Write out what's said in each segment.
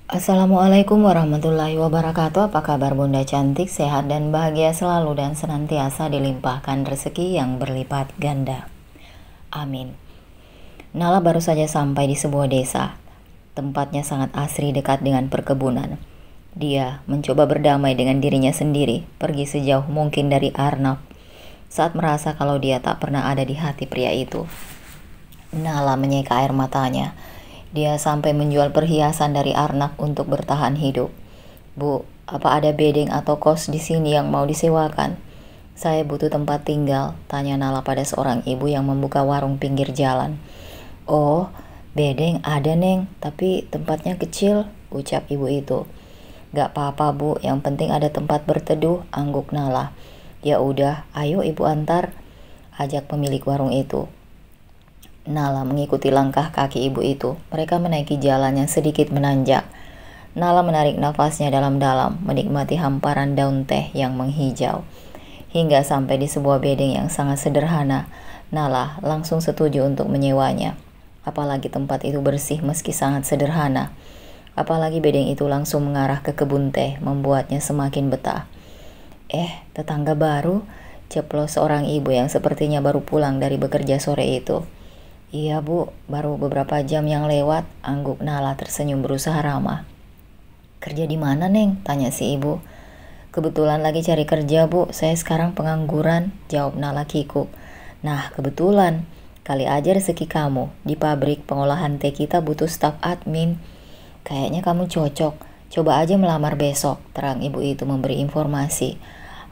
Assalamualaikum warahmatullahi wabarakatuh. Apa kabar Bunda cantik, sehat dan bahagia selalu dan senantiasa dilimpahkan rezeki yang berlipat ganda. Amin. Nala baru saja sampai di sebuah desa. Tempatnya sangat asri dekat dengan perkebunan. Dia mencoba berdamai dengan dirinya sendiri, pergi sejauh mungkin dari Arnab saat merasa kalau dia tak pernah ada di hati pria itu. Nala menyeka air matanya. Dia sampai menjual perhiasan dari Arnab untuk bertahan hidup. Bu, apa ada bedeng atau kos di sini yang mau disewakan? Saya butuh tempat tinggal, tanya Nala pada seorang ibu yang membuka warung pinggir jalan. Oh, bedeng ada neng, tapi tempatnya kecil, ucap ibu itu. Gak apa-apa bu, yang penting ada tempat berteduh, angguk Nala. Ya udah, ayo ibu antar, ajak pemilik warung itu. Nala mengikuti langkah kaki ibu itu. Mereka menaiki jalan yang sedikit menanjak. Nala menarik nafasnya dalam-dalam, menikmati hamparan daun teh yang menghijau. Hingga sampai di sebuah bedeng yang sangat sederhana, Nala langsung setuju untuk menyewanya. Apalagi tempat itu bersih meski sangat sederhana. Apalagi bedeng itu langsung mengarah ke kebun teh, membuatnya semakin betah. Tetangga baru, ceplos seorang ibu yang sepertinya baru pulang dari bekerja sore itu. Iya bu, baru beberapa jam yang lewat, angguk Nala tersenyum berusaha ramah. Kerja di mana neng? Tanya si ibu. Kebetulan lagi cari kerja bu, saya sekarang pengangguran, jawab Nala kikuk. Nah kebetulan, kali aja rezeki kamu, di pabrik pengolahan teh kita butuh staf admin. Kayaknya kamu cocok, coba aja melamar besok, terang ibu itu memberi informasi.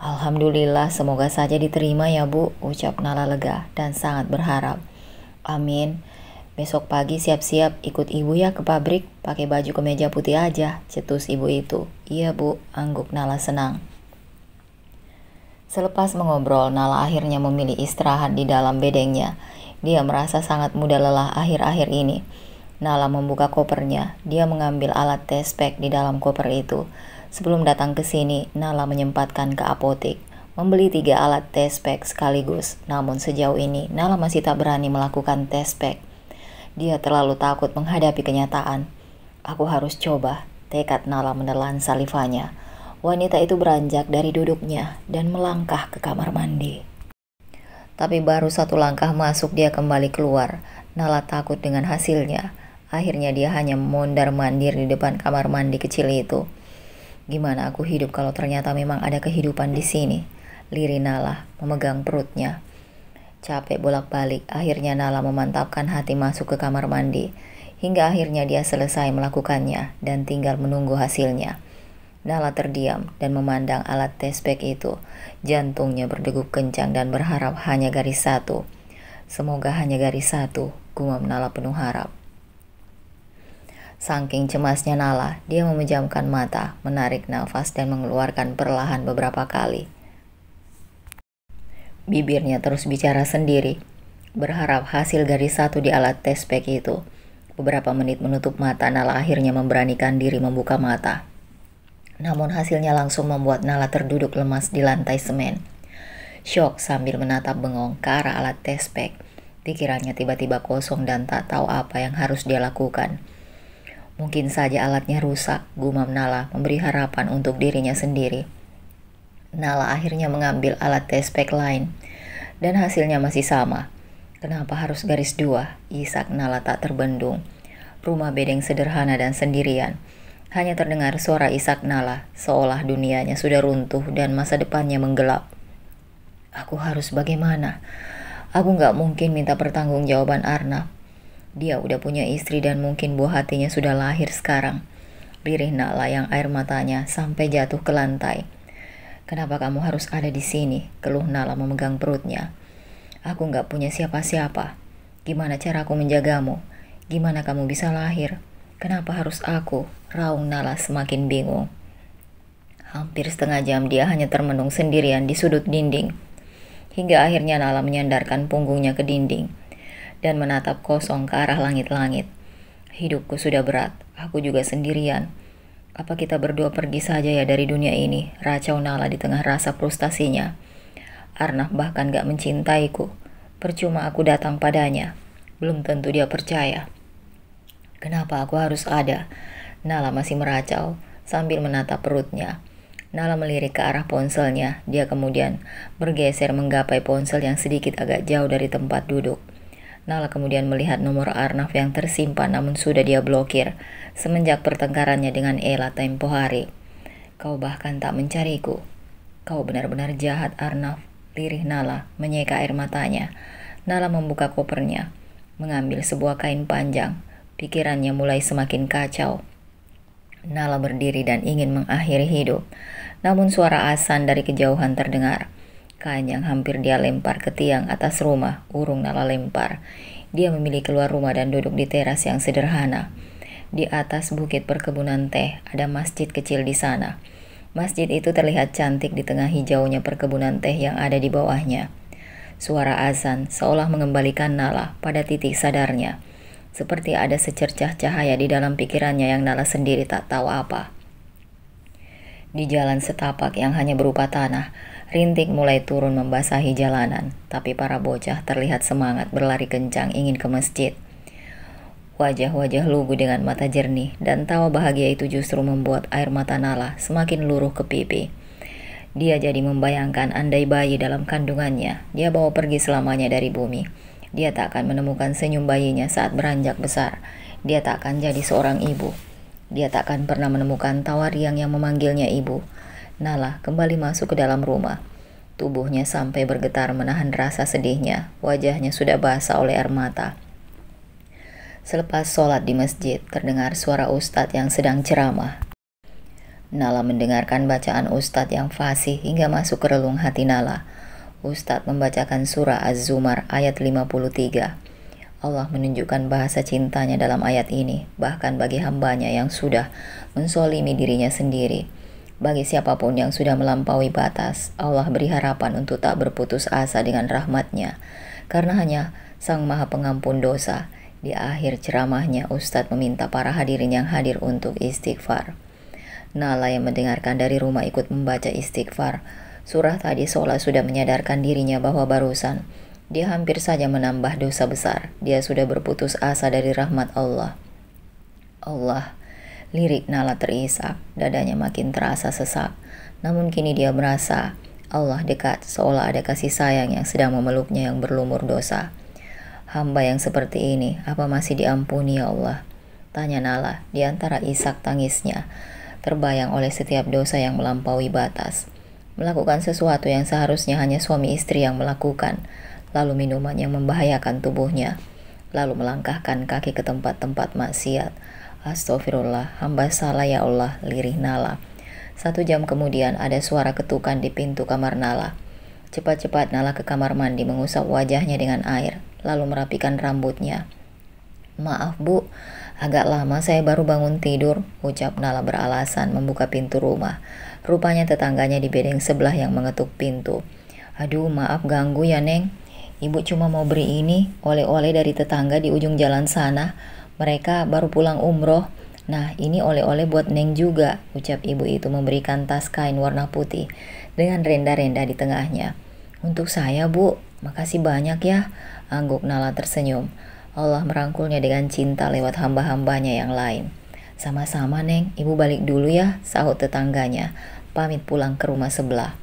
Alhamdulillah, semoga saja diterima ya bu, ucap Nala lega dan sangat berharap. Amin. Besok pagi siap-siap ikut ibu ya ke pabrik, pakai baju kemeja putih aja, cetus ibu itu. Iya bu, angguk Nala senang. Selepas mengobrol, Nala akhirnya memilih istirahat di dalam bedengnya. Dia merasa sangat mudah lelah akhir-akhir ini. Nala membuka kopernya. Dia mengambil alat tes pack di dalam koper itu. Sebelum datang ke sini, Nala menyempatkan ke apotek, membeli 3 alat tes pack sekaligus. Namun sejauh ini, Nala masih tak berani melakukan tes pack. Dia terlalu takut menghadapi kenyataan. Aku harus coba, tekad Nala menelan salivanya. Wanita itu beranjak dari duduknya dan melangkah ke kamar mandi. Tapi baru satu langkah masuk dia kembali keluar. Nala takut dengan hasilnya. Akhirnya dia hanya mondar-mandir di depan kamar mandi kecil itu. Gimana aku hidup kalau ternyata memang ada kehidupan di sini? Lirih Nala memegang perutnya. Capek bolak-balik, akhirnya Nala memantapkan hati masuk ke kamar mandi. Hingga akhirnya dia selesai melakukannya dan tinggal menunggu hasilnya. Nala terdiam dan memandang alat tes pack itu. Jantungnya berdegup kencang dan berharap hanya garis satu. Semoga hanya garis satu, gumam Nala penuh harap. Saking cemasnya Nala, dia memejamkan mata, menarik nafas dan mengeluarkan perlahan beberapa kali. Bibirnya terus bicara sendiri, berharap hasil garis satu di alat tes pack itu. Beberapa menit menutup mata, Nala akhirnya memberanikan diri membuka mata. Namun hasilnya langsung membuat Nala terduduk lemas di lantai semen. Syok sambil menatap bengong ke arah alat tes pack. Pikirannya tiba-tiba kosong dan tak tahu apa yang harus dia lakukan. Mungkin saja alatnya rusak, gumam Nala memberi harapan untuk dirinya sendiri. Nala akhirnya mengambil alat tes pack lain dan hasilnya masih sama. Kenapa harus garis 2? Isak Nala tak terbendung. Rumah bedeng sederhana dan sendirian. Hanya terdengar suara isak Nala, seolah dunianya sudah runtuh dan masa depannya menggelap. Aku harus bagaimana? Aku gak mungkin minta pertanggungjawaban Arnab. Dia udah punya istri dan mungkin buah hatinya sudah lahir sekarang. Lirih Nala yang air matanya sampai jatuh ke lantai. Kenapa kamu harus ada di sini? Keluh Nala memegang perutnya. Aku gak punya siapa-siapa. Gimana cara aku menjagamu? Gimana kamu bisa lahir? Kenapa harus aku? Raung Nala semakin bingung. Hampir setengah jam dia hanya termenung sendirian di sudut dinding. Hingga akhirnya Nala menyandarkan punggungnya ke dinding dan menatap kosong ke arah langit-langit. Hidupku sudah berat, aku juga sendirian. Apa kita berdua pergi saja ya dari dunia ini? Racau Nala di tengah rasa frustasinya. Arnab bahkan gak mencintaiku. Percuma aku datang padanya. Belum tentu dia percaya. Kenapa aku harus ada? Nala masih meracau sambil menatap perutnya. Nala melirik ke arah ponselnya. Dia kemudian bergeser menggapai ponsel yang sedikit agak jauh dari tempat duduk. Nala kemudian melihat nomor Arnaf yang tersimpan namun sudah dia blokir semenjak pertengkarannya dengan Ella tempo hari. Kau bahkan tak mencariku. Kau benar-benar jahat, Arnaf, lirih Nala menyeka air matanya. Nala membuka kopernya, mengambil sebuah kain panjang. Pikirannya mulai semakin kacau. Nala berdiri dan ingin mengakhiri hidup. Namun suara azan dari kejauhan terdengar. Kain yang hampir dia lempar ke tiang atas rumah, urung Nala lempar. Dia memilih keluar rumah dan duduk di teras yang sederhana. Di atas bukit perkebunan teh, ada masjid kecil di sana. Masjid itu terlihat cantik di tengah hijaunya perkebunan teh yang ada di bawahnya. Suara azan seolah mengembalikan Nala pada titik sadarnya. Seperti ada secercah cahaya di dalam pikirannya yang Nala sendiri tak tahu apa. Di jalan setapak yang hanya berupa tanah, rintik mulai turun membasahi jalanan, tapi para bocah terlihat semangat berlari kencang ingin ke masjid. Wajah-wajah lugu dengan mata jernih dan tawa bahagia itu justru membuat air mata Nala semakin luruh ke pipi. Dia jadi membayangkan andai bayi dalam kandungannya dia bawa pergi selamanya dari bumi. Dia tak akan menemukan senyum bayinya saat beranjak besar. Dia tak akan jadi seorang ibu. Dia tak akan pernah menemukan tawa riang yang memanggilnya ibu. Nala kembali masuk ke dalam rumah. Tubuhnya sampai bergetar menahan rasa sedihnya. Wajahnya sudah basah oleh air mata. Selepas sholat di masjid, terdengar suara ustadz yang sedang ceramah. Nala mendengarkan bacaan ustadz yang fasih hingga masuk ke relung hati Nala. Ustadz membacakan surah Az-Zumar ayat 53. Allah menunjukkan bahasa cintanya dalam ayat ini, bahkan bagi hambanya yang sudah mensolimi dirinya sendiri. Bagi siapapun yang sudah melampaui batas, Allah beri harapan untuk tak berputus asa dengan rahmatnya, karena hanya Sang Maha Pengampun dosa. Di akhir ceramahnya, Ustadz meminta para hadirin yang hadir untuk istighfar. Nala yang mendengarkan dari rumah ikut membaca istighfar. Surah tadi seolah sudah menyadarkan dirinya bahwa barusan dia hampir saja menambah dosa besar. Dia sudah berputus asa dari rahmat Allah. Allah, lirik Nala terisak, dadanya makin terasa sesak. Namun kini dia merasa Allah dekat, seolah ada kasih sayang yang sedang memeluknya yang berlumur dosa. Hamba yang seperti ini, apa masih diampuni ya Allah? Tanya Nala, di antara isak tangisnya, terbayang oleh setiap dosa yang melampaui batas. Melakukan sesuatu yang seharusnya hanya suami istri yang melakukan, lalu minuman yang membahayakan tubuhnya, lalu melangkahkan kaki ke tempat-tempat maksiat. Astagfirullah, hamba salah ya Allah, lirih Nala. 1 jam kemudian ada suara ketukan di pintu kamar Nala. Cepat-cepat Nala ke kamar mandi mengusap wajahnya dengan air, lalu merapikan rambutnya. Maaf Bu, agak lama saya baru bangun tidur, ucap Nala beralasan membuka pintu rumah. Rupanya tetangganya di bedeng sebelah yang mengetuk pintu. Aduh, maaf ganggu ya Neng. Ibu cuma mau beri ini, oleh-oleh dari tetangga di ujung jalan sana. Mereka baru pulang umroh. Nah, ini oleh-oleh buat Neng juga, ucap ibu itu memberikan tas kain warna putih dengan renda-renda di tengahnya. Untuk saya, Bu. Makasih banyak ya, angguk Nala tersenyum. Allah merangkulnya dengan cinta lewat hamba-hambanya yang lain. Sama-sama Neng, ibu balik dulu ya, sahut tetangganya. Pamit pulang ke rumah sebelah.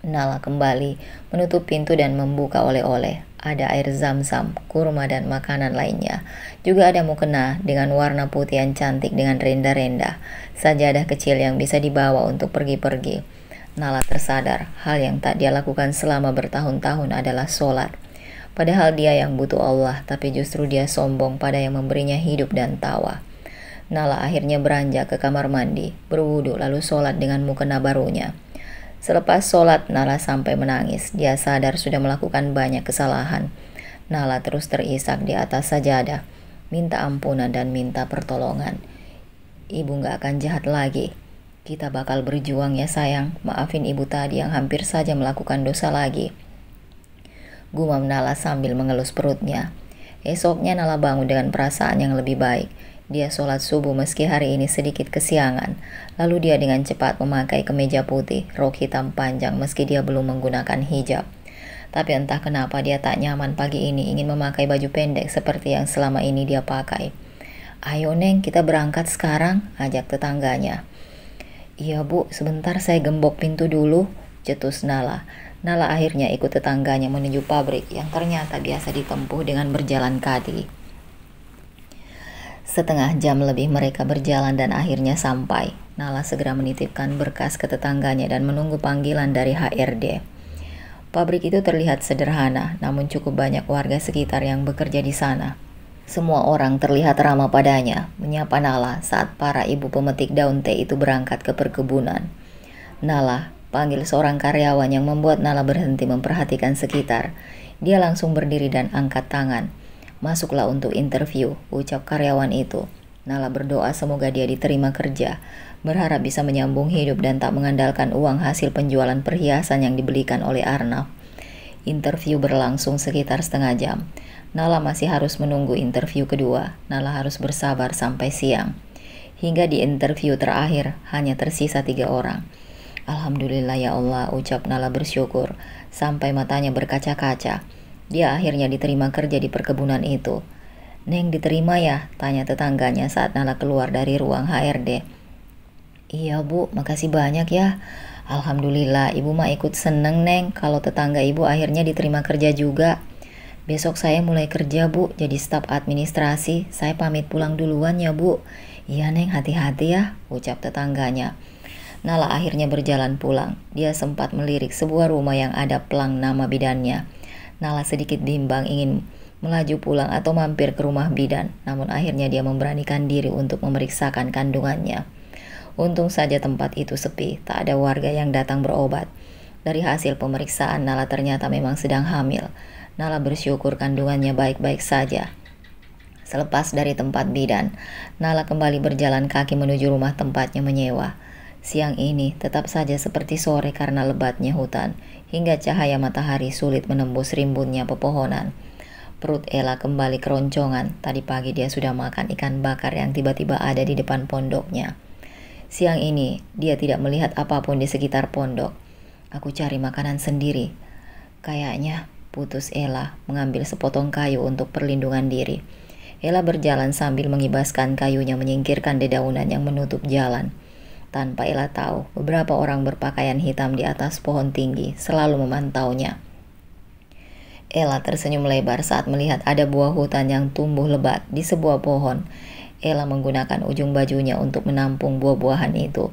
Nala kembali menutup pintu dan membuka oleh-oleh. Ada air zam-zam, kurma dan makanan lainnya. Juga ada mukena dengan warna putih yang cantik dengan renda-renda. Sajadah kecil yang bisa dibawa untuk pergi-pergi. Nala tersadar hal yang tak dia lakukan selama bertahun-tahun adalah sholat. Padahal dia yang butuh Allah, tapi justru dia sombong pada yang memberinya hidup dan tawa. Nala akhirnya beranjak ke kamar mandi, berwudu lalu sholat dengan mukena barunya. Selepas sholat, Nala sampai menangis. Dia sadar sudah melakukan banyak kesalahan. Nala terus terisak di atas sajadah, minta ampunan dan minta pertolongan. Ibu gak akan jahat lagi. Kita bakal berjuang ya sayang. Maafin ibu tadi yang hampir saja melakukan dosa lagi. Gumam Nala sambil mengelus perutnya. Esoknya Nala bangun dengan perasaan yang lebih baik. Dia sholat subuh meski hari ini sedikit kesiangan. Lalu dia dengan cepat memakai kemeja putih, rok hitam panjang meski dia belum menggunakan hijab. Tapi entah kenapa dia tak nyaman pagi ini ingin memakai baju pendek seperti yang selama ini dia pakai. "Ayo Neng, kita berangkat sekarang," ajak tetangganya. "Iya Bu, sebentar saya gembok pintu dulu," cetus Nala. Nala akhirnya ikut tetangganya menuju pabrik yang ternyata biasa ditempuh dengan berjalan kaki. Setengah jam lebih mereka berjalan dan akhirnya sampai. Nala segera menitipkan berkas ke tetangganya dan menunggu panggilan dari HRD. Pabrik itu terlihat sederhana, namun cukup banyak warga sekitar yang bekerja di sana. Semua orang terlihat ramah padanya, menyapa Nala saat para ibu pemetik daun teh itu berangkat ke perkebunan. "Nala," panggil seorang karyawan yang membuat Nala berhenti memperhatikan sekitar. Dia langsung berdiri dan angkat tangan. "Masuklah untuk interview," ucap karyawan itu. Nala berdoa semoga dia diterima kerja, berharap bisa menyambung hidup dan tak mengandalkan uang hasil penjualan perhiasan yang dibelikan oleh Arnaf. Interview berlangsung sekitar setengah jam. Nala masih harus menunggu interview kedua. Nala harus bersabar sampai siang. Hingga di interview terakhir, hanya tersisa 3 orang. "Alhamdulillah ya Allah," ucap Nala bersyukur, sampai matanya berkaca-kaca. Dia akhirnya diterima kerja di perkebunan itu. "Neng diterima ya?" tanya tetangganya saat Nala keluar dari ruang HRD. "Iya Bu, makasih banyak ya." "Alhamdulillah, Ibu mah ikut seneng Neng kalau tetangga Ibu akhirnya diterima kerja juga. Besok saya mulai kerja Bu, jadi staf administrasi. Saya pamit pulang duluan ya Bu." "Iya Neng, hati-hati ya," ucap tetangganya. Nala akhirnya berjalan pulang. Dia sempat melirik sebuah rumah yang ada pelang nama bidannya. Nala sedikit bimbang ingin melaju pulang atau mampir ke rumah bidan, namun akhirnya dia memberanikan diri untuk memeriksakan kandungannya. Untung saja tempat itu sepi, tak ada warga yang datang berobat. Dari hasil pemeriksaan, Nala ternyata memang sedang hamil. Nala bersyukur kandungannya baik-baik saja. Selepas dari tempat bidan, Nala kembali berjalan kaki menuju rumah tempatnya menyewa. Siang ini tetap saja seperti sore karena lebatnya hutan, hingga cahaya matahari sulit menembus rimbunnya pepohonan. Perut Ella kembali keroncongan. Tadi pagi dia sudah makan ikan bakar yang tiba-tiba ada di depan pondoknya. Siang ini dia tidak melihat apapun di sekitar pondok. "Aku cari makanan sendiri." "Kayaknya," putus Ella, mengambil sepotong kayu untuk perlindungan diri. Ella berjalan sambil mengibaskan kayunya menyingkirkan dedaunan yang menutup jalan. Tanpa Ella tahu, beberapa orang berpakaian hitam di atas pohon tinggi selalu memantaunya. Ella tersenyum lebar saat melihat ada buah hutan yang tumbuh lebat di sebuah pohon. Ella menggunakan ujung bajunya untuk menampung buah-buahan itu.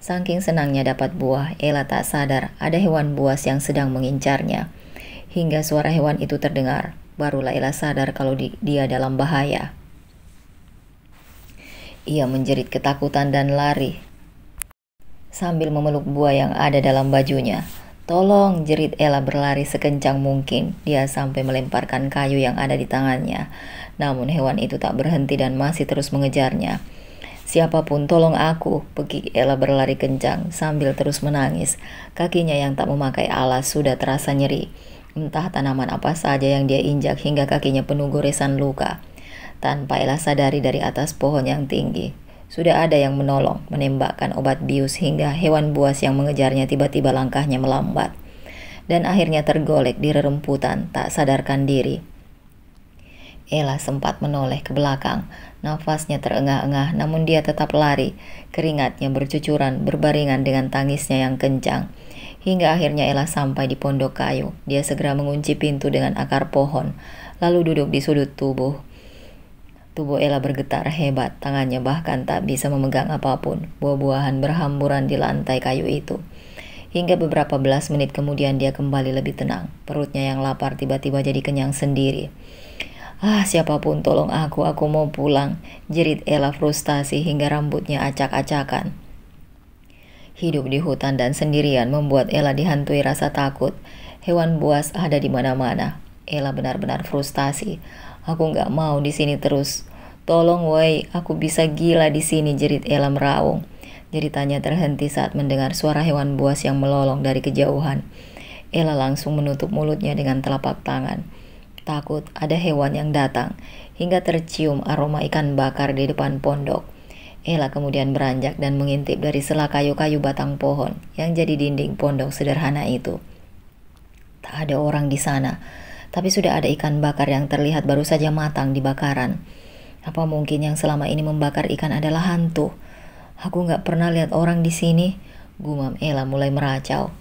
Saking senangnya dapat buah, Ella tak sadar ada hewan buas yang sedang mengincarnya. Hingga suara hewan itu terdengar, barulah Ella sadar kalau dia dalam bahaya. Ia menjerit ketakutan dan lari sambil memeluk buah yang ada dalam bajunya. "Tolong!" jerit Ella berlari sekencang mungkin. Dia sampai melemparkan kayu yang ada di tangannya. Namun hewan itu tak berhenti dan masih terus mengejarnya. "Siapapun tolong aku!" pekik Ella berlari kencang sambil terus menangis. Kakinya yang tak memakai alas sudah terasa nyeri. Entah tanaman apa saja yang dia injak hingga kakinya penuh goresan luka. Tanpa Ella sadari dari atas pohon yang tinggi, sudah ada yang menolong, menembakkan obat bius hingga hewan buas yang mengejarnya tiba-tiba langkahnya melambat. Dan akhirnya tergolek di rerumputan, tak sadarkan diri. Ella sempat menoleh ke belakang. Nafasnya terengah-engah, namun dia tetap lari. Keringatnya bercucuran, berbaringan dengan tangisnya yang kencang. Hingga akhirnya Ella sampai di pondok kayu. Dia segera mengunci pintu dengan akar pohon, lalu duduk di sudut tubuh. Tubuh Ella bergetar hebat, tangannya bahkan tak bisa memegang apapun. Buah-buahan berhamburan di lantai kayu itu. Hingga beberapa belas menit kemudian dia kembali lebih tenang. Perutnya yang lapar tiba-tiba jadi kenyang sendiri. "Ah, siapapun tolong aku mau pulang," jerit Ella frustasi hingga rambutnya acak-acakan. Hidup di hutan dan sendirian membuat Ella dihantui rasa takut. Hewan buas ada di mana-mana. Ella benar-benar frustasi. "Aku nggak mau di sini terus. Tolong woi, aku bisa gila di sini," jerit Ella meraung. Jeritannya terhenti saat mendengar suara hewan buas yang melolong dari kejauhan. Ella langsung menutup mulutnya dengan telapak tangan. Takut ada hewan yang datang, hingga tercium aroma ikan bakar di depan pondok. Ella kemudian beranjak dan mengintip dari sela kayu-kayu batang pohon yang jadi dinding pondok sederhana itu. Tak ada orang di sana, tapi sudah ada ikan bakar yang terlihat baru saja matang di bakaran. Apa mungkin yang selama ini membakar ikan adalah hantu? Aku nggak pernah lihat orang di sini, gumam Ella mulai meracau.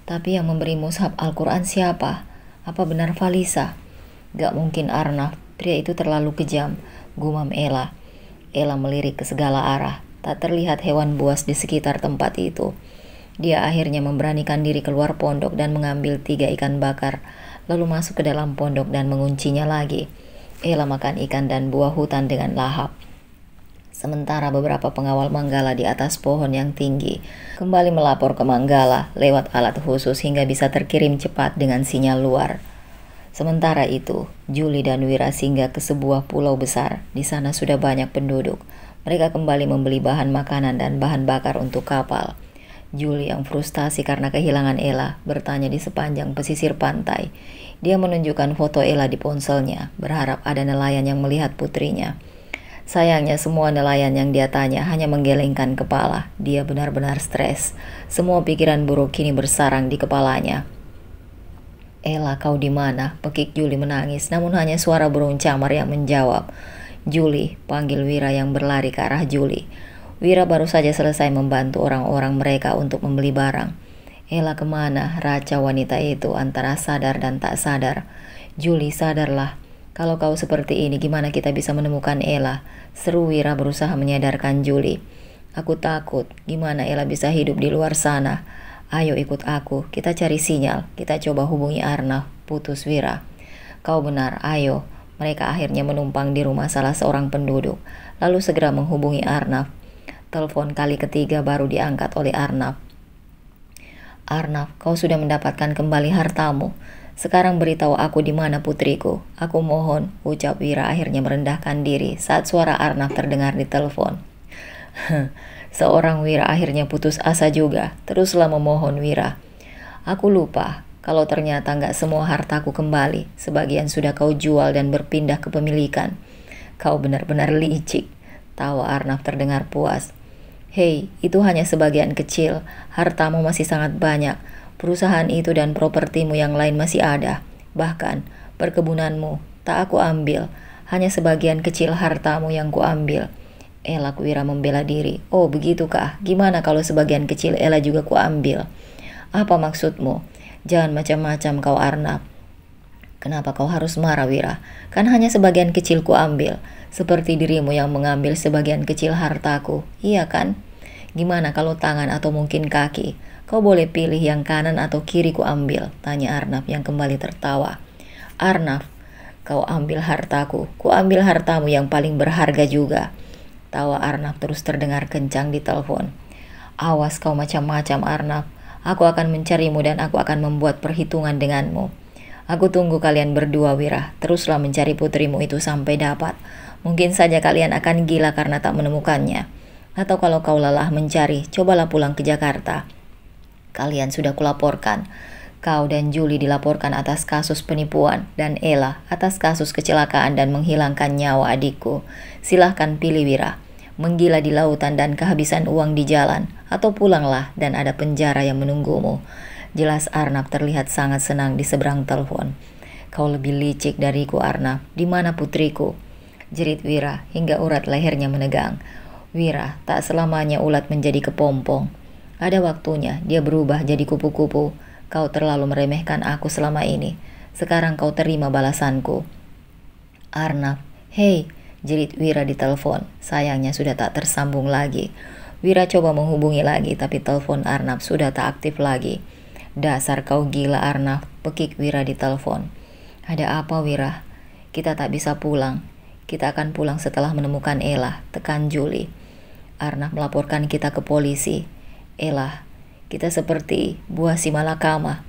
Tapi yang memberi mushaf Al-Quran siapa? Apa benar Falisa? Gak mungkin Arnaf, pria itu terlalu kejam, gumam Ella. Ella melirik ke segala arah, tak terlihat hewan buas di sekitar tempat itu. Dia akhirnya memberanikan diri keluar pondok dan mengambil 3 ikan bakar, lalu masuk ke dalam pondok dan menguncinya lagi. Ella makan ikan dan buah hutan dengan lahap. Sementara beberapa pengawal Manggala di atas pohon yang tinggi kembali melapor ke Manggala lewat alat khusus hingga bisa terkirim cepat dengan sinyal luar. Sementara itu, Juli dan Wira singgah ke sebuah pulau besar. Di sana sudah banyak penduduk. Mereka kembali membeli bahan makanan dan bahan bakar untuk kapal. Juli yang frustasi karena kehilangan Ella bertanya di sepanjang pesisir pantai. Dia menunjukkan foto Ella di ponselnya, berharap ada nelayan yang melihat putrinya. Sayangnya semua nelayan yang dia tanya hanya menggelengkan kepala. Dia benar-benar stres. Semua pikiran buruk kini bersarang di kepalanya. Ella, kau di mana? Pekik Juli menangis, namun hanya suara burung camar yang menjawab. Juli, panggil Wira yang berlari ke arah Juli. Wira baru saja selesai membantu orang-orang mereka untuk membeli barang. Ella kemana? Raca wanita itu antara sadar dan tak sadar. Juli, sadarlah. Kalau kau seperti ini, gimana kita bisa menemukan Ella? Seru Wira berusaha menyadarkan Juli. Aku takut. Gimana Ella bisa hidup di luar sana? Ayo ikut aku. Kita cari sinyal. Kita coba hubungi Arnaf. Putus Wira. Kau benar. Ayo. Mereka akhirnya menumpang di rumah salah seorang penduduk. Lalu segera menghubungi Arnaf. Telepon kali ketiga baru diangkat oleh Arnaf. Arnaf, kau sudah mendapatkan kembali hartamu. Sekarang beritahu aku di mana putriku. Aku mohon, ucap Wira akhirnya merendahkan diri saat suara Arnaf terdengar di telepon. Seorang Wira akhirnya putus asa juga. Teruslah memohon Wira. Aku lupa, kalau ternyata nggak semua hartaku kembali. Sebagian sudah kau jual dan berpindah ke pemilikan. Kau benar-benar licik. Tawa Arnaf terdengar puas. Hei, itu hanya sebagian kecil. Hartamu masih sangat banyak. Perusahaan itu dan propertimu yang lain masih ada. Bahkan, perkebunanmu tak aku ambil. Hanya sebagian kecil hartamu yang kuambil. Ella, Wira membela diri. Oh, begitukah? Gimana kalau sebagian kecil Ella juga kuambil? Apa maksudmu? Jangan macam-macam kau Arnaf. Kenapa kau harus marah Wira? Kan hanya sebagian kecil kuambil. Seperti dirimu yang mengambil sebagian kecil hartaku. Iya kan? Gimana kalau tangan atau mungkin kaki? Kau boleh pilih yang kanan atau kiri kuambil. Tanya Arnaf yang kembali tertawa. Arnaf, kau ambil hartaku. Kuambil hartamu yang paling berharga juga. Tawa Arnaf terus terdengar kencang di telepon. Awas kau macam-macam Arnaf. Aku akan mencarimu dan aku akan membuat perhitungan denganmu. Aku tunggu kalian berdua Wira. Teruslah mencari putrimu itu sampai dapat. Mungkin saja kalian akan gila karena tak menemukannya. Atau kalau kau lelah mencari, cobalah pulang ke Jakarta. Kalian sudah kulaporkan. Kau dan Juli dilaporkan atas kasus penipuan dan Ella atas kasus kecelakaan dan menghilangkan nyawa adikku. Silahkan pilih Wira. Menggila di lautan dan kehabisan uang di jalan, atau pulanglah dan ada penjara yang menunggumu. Jelas Arnaf terlihat sangat senang di seberang telepon. Kau lebih licik dariku Arnaf. Di mana putriku? Jerit Wira hingga urat lehernya menegang. Wira, tak selamanya ulat menjadi kepompong. Ada waktunya dia berubah jadi kupu-kupu. Kau terlalu meremehkan aku selama ini. Sekarang kau terima balasanku. Arnaf, hei, jerit Wira di telepon. Sayangnya sudah tak tersambung lagi. Wira coba menghubungi lagi tapi telepon Arnaf sudah tak aktif lagi. Dasar kau gila Arnaf, pekik Wira di telepon. Ada apa Wira? Kita tak bisa pulang. Kita akan pulang setelah menemukan Ella, tekan Juli. Arnaf melaporkan kita ke polisi. Ella, kita seperti buah si malakama.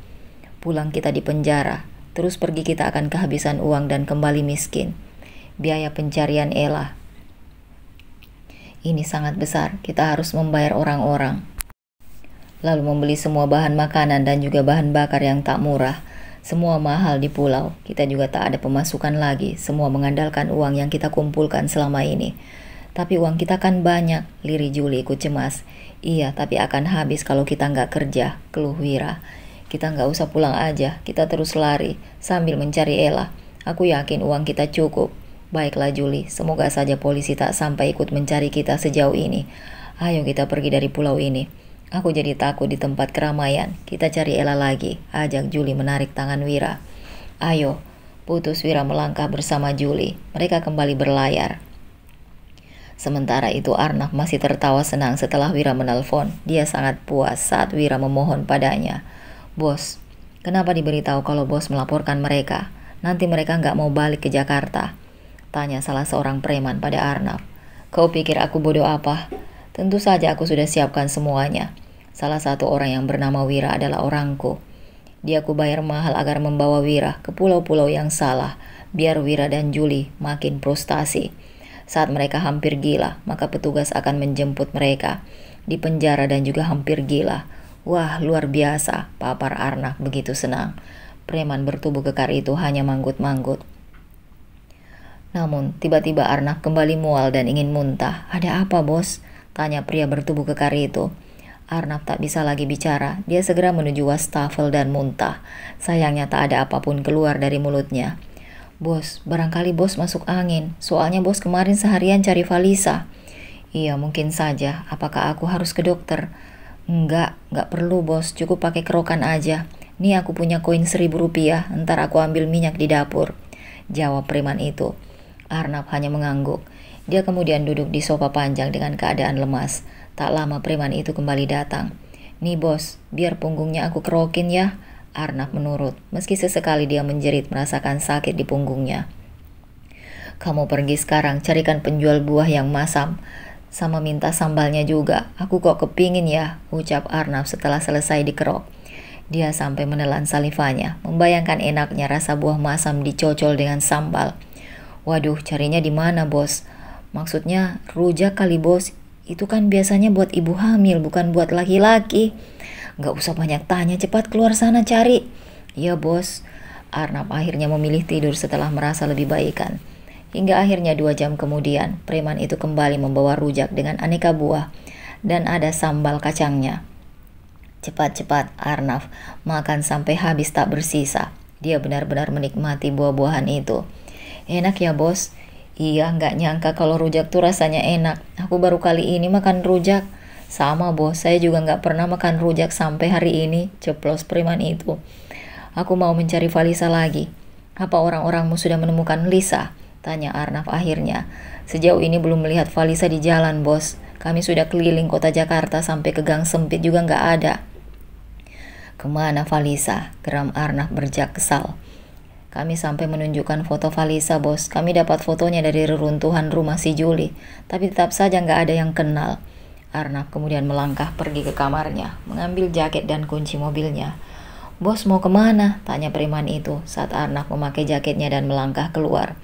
Pulang kita di penjara, terus pergi kita akan kehabisan uang dan kembali miskin. Biaya pencarian Ella ini sangat besar, kita harus membayar orang-orang. Lalu membeli semua bahan makanan dan juga bahan bakar yang tak murah. Semua mahal di pulau, kita juga tak ada pemasukan lagi, semua mengandalkan uang yang kita kumpulkan selama ini. Tapi uang kita kan banyak, liri Juli ikut cemas. Iya, tapi akan habis kalau kita nggak kerja, keluh Wira. Kita nggak usah pulang aja, kita terus lari sambil mencari Ella. Aku yakin uang kita cukup. Baiklah Juli, semoga saja polisi tak sampai ikut mencari kita sejauh ini. Ayo kita pergi dari pulau ini. Aku jadi takut di tempat keramaian. Kita cari Ella lagi, ajak Juli menarik tangan Wira. Ayo, putus Wira melangkah bersama Juli. Mereka kembali berlayar. Sementara itu Arnaf masih tertawa senang setelah Wira menelpon. Dia sangat puas saat Wira memohon padanya. Bos, kenapa diberitahu kalau bos melaporkan mereka? Nanti mereka nggak mau balik ke Jakarta, tanya salah seorang preman pada Arnaf. Kau pikir aku bodoh apa? Tentu saja aku sudah siapkan semuanya. Salah satu orang yang bernama Wira adalah orangku. Dia aku bayar mahal agar membawa Wira ke pulau-pulau yang salah, biar Wira dan Juli makin frustasi. Saat mereka hampir gila, maka petugas akan menjemput mereka di penjara dan juga hampir gila. Wah, luar biasa, papar Arnaf begitu senang. Preman bertubuh kekar itu hanya manggut-manggut. Namun, tiba-tiba Arnaf kembali mual dan ingin muntah. Ada apa, bos? Tanya pria bertubuh kekar itu. Arnaf tak bisa lagi bicara. Dia segera menuju wastafel dan muntah. Sayangnya tak ada apapun keluar dari mulutnya. Bos, barangkali bos masuk angin. Soalnya bos kemarin seharian cari Valisa. Iya, mungkin saja. Apakah aku harus ke dokter? Enggak perlu bos. Cukup pakai kerokan aja. Nih aku punya koin 1.000 rupiah, ntar aku ambil minyak di dapur, jawab preman itu. Arnaf hanya mengangguk. Dia kemudian duduk di sofa panjang dengan keadaan lemas. Tak lama preman itu kembali datang. Nih bos, biar punggungnya aku kerokin ya. Arnaf menurut, meski sesekali dia menjerit merasakan sakit di punggungnya. Kamu pergi sekarang, carikan penjual buah yang masam. Sama minta sambalnya juga, aku kok kepingin ya, ucap Arnaf setelah selesai dikerok. Dia sampai menelan salivanya, membayangkan enaknya rasa buah masam dicocol dengan sambal. Waduh, carinya di mana bos? Maksudnya rujak kali bos, itu kan biasanya buat ibu hamil, bukan buat laki-laki. Gak usah banyak tanya, cepat keluar sana cari. Iya bos. Arnaf akhirnya memilih tidur setelah merasa lebih baikan. Hingga akhirnya 2 jam kemudian, preman itu kembali membawa rujak dengan aneka buah dan ada sambal kacangnya. Cepat-cepat Arnaf makan sampai habis tak bersisa. Dia benar-benar menikmati buah-buahan itu. Enak ya bos? Iya, nggak nyangka kalau rujak tuh rasanya enak. Aku baru kali ini makan rujak. Sama bos, saya juga nggak pernah makan rujak sampai hari ini, ceplos preman itu. Aku mau mencari Valisa lagi. Apa orang-orangmu sudah menemukan Lisa? Tanya Arnaf akhirnya. Sejauh ini belum melihat Valisa di jalan bos. Kami sudah keliling kota Jakarta sampai ke gang sempit juga nggak ada. Kemana Valisa? Geram Arnaf berjak kesal. Kami sampai menunjukkan foto Valisa bos. Kami dapat fotonya dari reruntuhan rumah si Juli. Tapi tetap saja nggak ada yang kenal. Arnaf kemudian melangkah pergi ke kamarnya, mengambil jaket dan kunci mobilnya. Bos mau kemana? Tanya preman itu saat Arnaf memakai jaketnya dan melangkah keluar.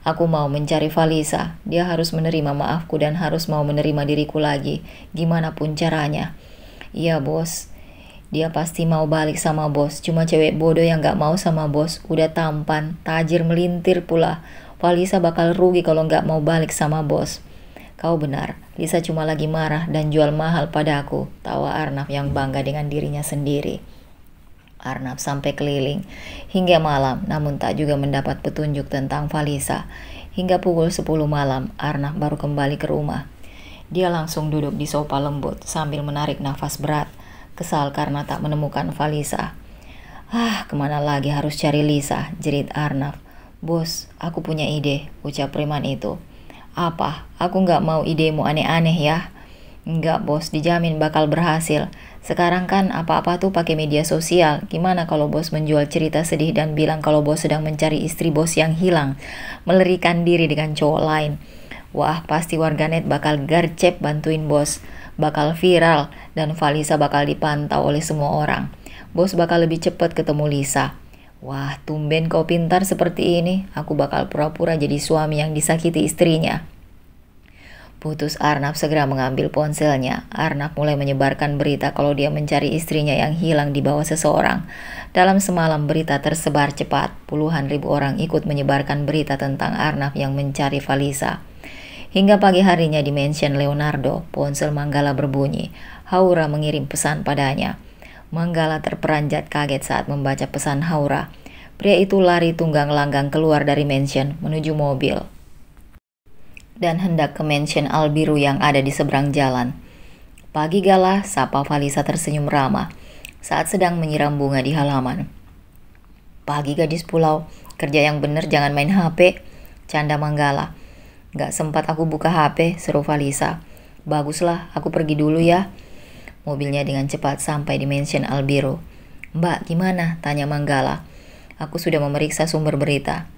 Aku mau mencari Valisa. Dia harus menerima maafku dan harus mau menerima diriku lagi. Gimana pun caranya. Iya bos. Dia pasti mau balik sama bos. Cuma cewek bodoh yang gak mau sama bos. Udah tampan, tajir melintir pula. Valisa bakal rugi kalau gak mau balik sama bos. Kau benar. Lisa cuma lagi marah dan jual mahal padaku. Tawa Arnaf yang bangga dengan dirinya sendiri. Arnaf sampai keliling hingga malam, namun tak juga mendapat petunjuk tentang Valisa. Hingga pukul 10 malam, Arnaf baru kembali ke rumah. Dia langsung duduk di sofa lembut sambil menarik nafas berat. Kesal karena tak menemukan Valisa. Kemana lagi harus cari Lisa, jerit Arnaf. Bos, aku punya ide, ucap preman itu. Apa? Aku gak mau idemu aneh-aneh ya. Enggak bos, dijamin bakal berhasil. Sekarang kan apa-apa tuh pakai media sosial. Gimana kalau bos menjual cerita sedih dan bilang kalau bos sedang mencari istri bos yang hilang, melarikan diri dengan cowok lain. Wah, pasti warganet bakal gercep bantuin bos. Bakal viral dan Valisa bakal dipantau oleh semua orang. Bos bakal lebih cepat ketemu Lisa. Wah, tumben kau pintar seperti ini. Aku bakal pura-pura jadi suami yang disakiti istrinya. Putus Arnaf segera mengambil ponselnya. Arnaf mulai menyebarkan berita kalau dia mencari istrinya yang hilang di bawah seseorang. Dalam semalam berita tersebar cepat. Puluhan ribu orang ikut menyebarkan berita tentang Arnaf yang mencari Valisa. Hingga pagi harinya di mansion Leonardo, ponsel Manggala berbunyi. Haura mengirim pesan padanya. Manggala terperanjat kaget saat membaca pesan Haura. Pria itu lari tunggang langgang keluar dari mansion menuju mobil. dan hendak ke mansion Albiru yang ada di seberang jalan. "Pagi Galah," sapa Valisa tersenyum ramah saat sedang menyiram bunga di halaman. "Pagi gadis pulau, kerja yang bener jangan main HP," canda Manggala. "Gak sempat aku buka HP," seru Valisa. "Baguslah, aku pergi dulu ya." Mobilnya dengan cepat sampai di mansion Albiru. "Mbak, gimana?" tanya Manggala. "Aku sudah memeriksa sumber berita.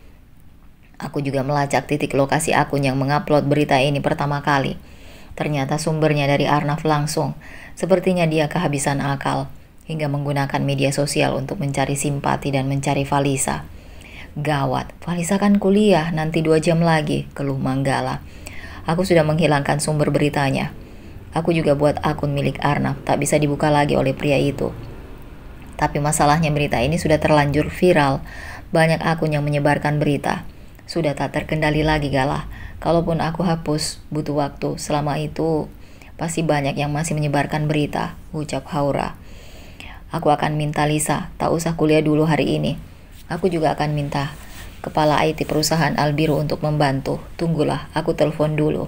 Aku juga melacak titik lokasi akun yang mengupload berita ini pertama kali. Ternyata sumbernya dari Arnav langsung. Sepertinya dia kehabisan akal hingga menggunakan media sosial untuk mencari simpati dan mencari Valisa." "Gawat, Valisa kan kuliah nanti 2 jam lagi," keluh Manggala. "Aku sudah menghilangkan sumber beritanya. Aku juga buat akun milik Arnav, tak bisa dibuka lagi oleh pria itu. Tapi masalahnya berita ini sudah terlanjur viral. Banyak akun yang menyebarkan berita. Sudah tak terkendali lagi Galah. Kalaupun aku hapus, butuh waktu. Selama itu, pasti banyak yang masih menyebarkan berita," ucap Haura. "Aku akan minta Lisa, tak usah kuliah dulu hari ini. Aku juga akan minta kepala IT perusahaan Albiru untuk membantu. Tunggulah, aku telepon dulu."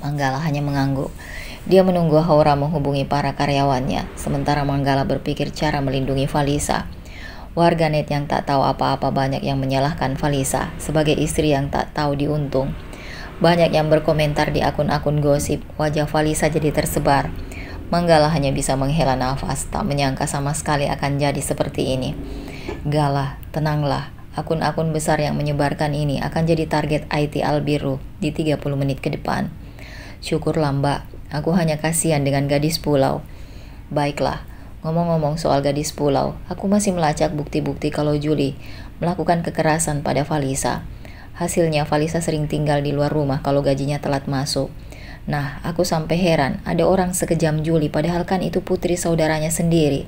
Manggala hanya mengangguk. Dia menunggu Haura menghubungi para karyawannya, sementara Manggala berpikir cara melindungi Valisa. Warganet yang tak tahu apa-apa banyak yang menyalahkan Valisa sebagai istri yang tak tahu diuntung. Banyak yang berkomentar di akun-akun gosip, wajah Valisa jadi tersebar. Manggala hanya bisa menghela nafas, tak menyangka sama sekali akan jadi seperti ini. "Galah, tenanglah. Akun-akun besar yang menyebarkan ini akan jadi target IT Albiru di 30 menit ke depan." "Syukurlah Mbak, aku hanya kasihan dengan gadis pulau." "Baiklah, ngomong-ngomong soal gadis pulau, aku masih melacak bukti-bukti kalau Julie melakukan kekerasan pada Valisa. Hasilnya Valisa sering tinggal di luar rumah kalau gajinya telat masuk. Nah, aku sampai heran ada orang sekejam Julie padahal kan itu putri saudaranya sendiri.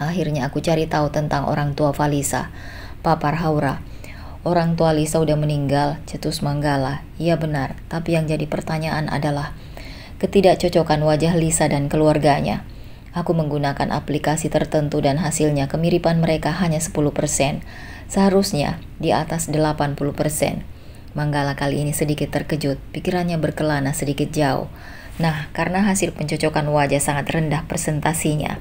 Akhirnya aku cari tahu tentang orang tua Valisa," papar Haura. "Orang tua Lisa udah meninggal," cetus Manggala. "Iya benar, tapi yang jadi pertanyaan adalah ketidakcocokan wajah Lisa dan keluarganya. Aku menggunakan aplikasi tertentu dan hasilnya kemiripan mereka hanya 10%. Seharusnya di atas 80%. Manggala kali ini sedikit terkejut, pikirannya berkelana sedikit jauh. Nah, karena hasil pencocokan wajah sangat rendah presentasinya.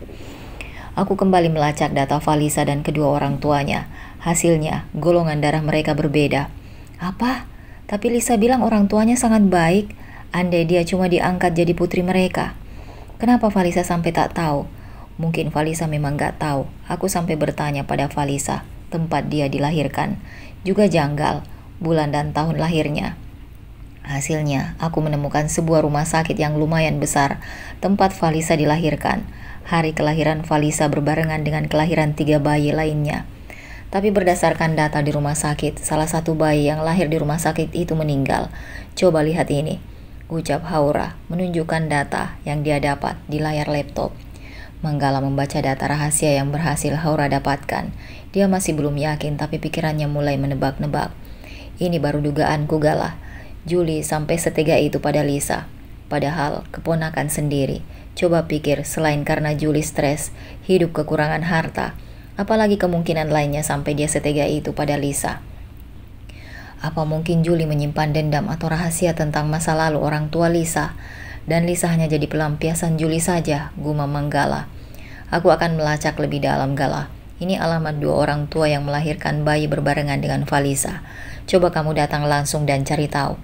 Aku kembali melacak data Valisa dan kedua orang tuanya. Hasilnya, golongan darah mereka berbeda." "Apa? Tapi Lisa bilang orang tuanya sangat baik. Andai dia cuma diangkat jadi putri mereka. Kenapa Valisa sampai tak tahu?" "Mungkin Valisa memang gak tahu. Aku sampai bertanya pada Valisa tempat dia dilahirkan. Juga janggal, bulan dan tahun lahirnya. Hasilnya, aku menemukan sebuah rumah sakit yang lumayan besar tempat Valisa dilahirkan. Hari kelahiran Valisa berbarengan dengan kelahiran 3 bayi lainnya. Tapi berdasarkan data di rumah sakit, salah satu bayi yang lahir di rumah sakit itu meninggal. Coba lihat ini," ucap Haura, menunjukkan data yang dia dapat di layar laptop. Manggala membaca data rahasia yang berhasil Haura dapatkan. Dia masih belum yakin tapi pikirannya mulai menebak-nebak. "Ini baru dugaanku Galah. Julie sampai setega itu pada Lisa. Padahal keponakan sendiri. Coba pikir, selain karena Julie stres, hidup kekurangan harta, apalagi kemungkinan lainnya sampai dia setega itu pada Lisa. Apa mungkin Julie menyimpan dendam atau rahasia tentang masa lalu orang tua Lisa, dan Lisa hanya jadi pelampiasan Julie saja," gumam Manggala. "Aku akan melacak lebih dalam Galah. Ini alamat 2 orang tua yang melahirkan bayi berbarengan dengan Valisa. Coba kamu datang langsung dan cari tahu.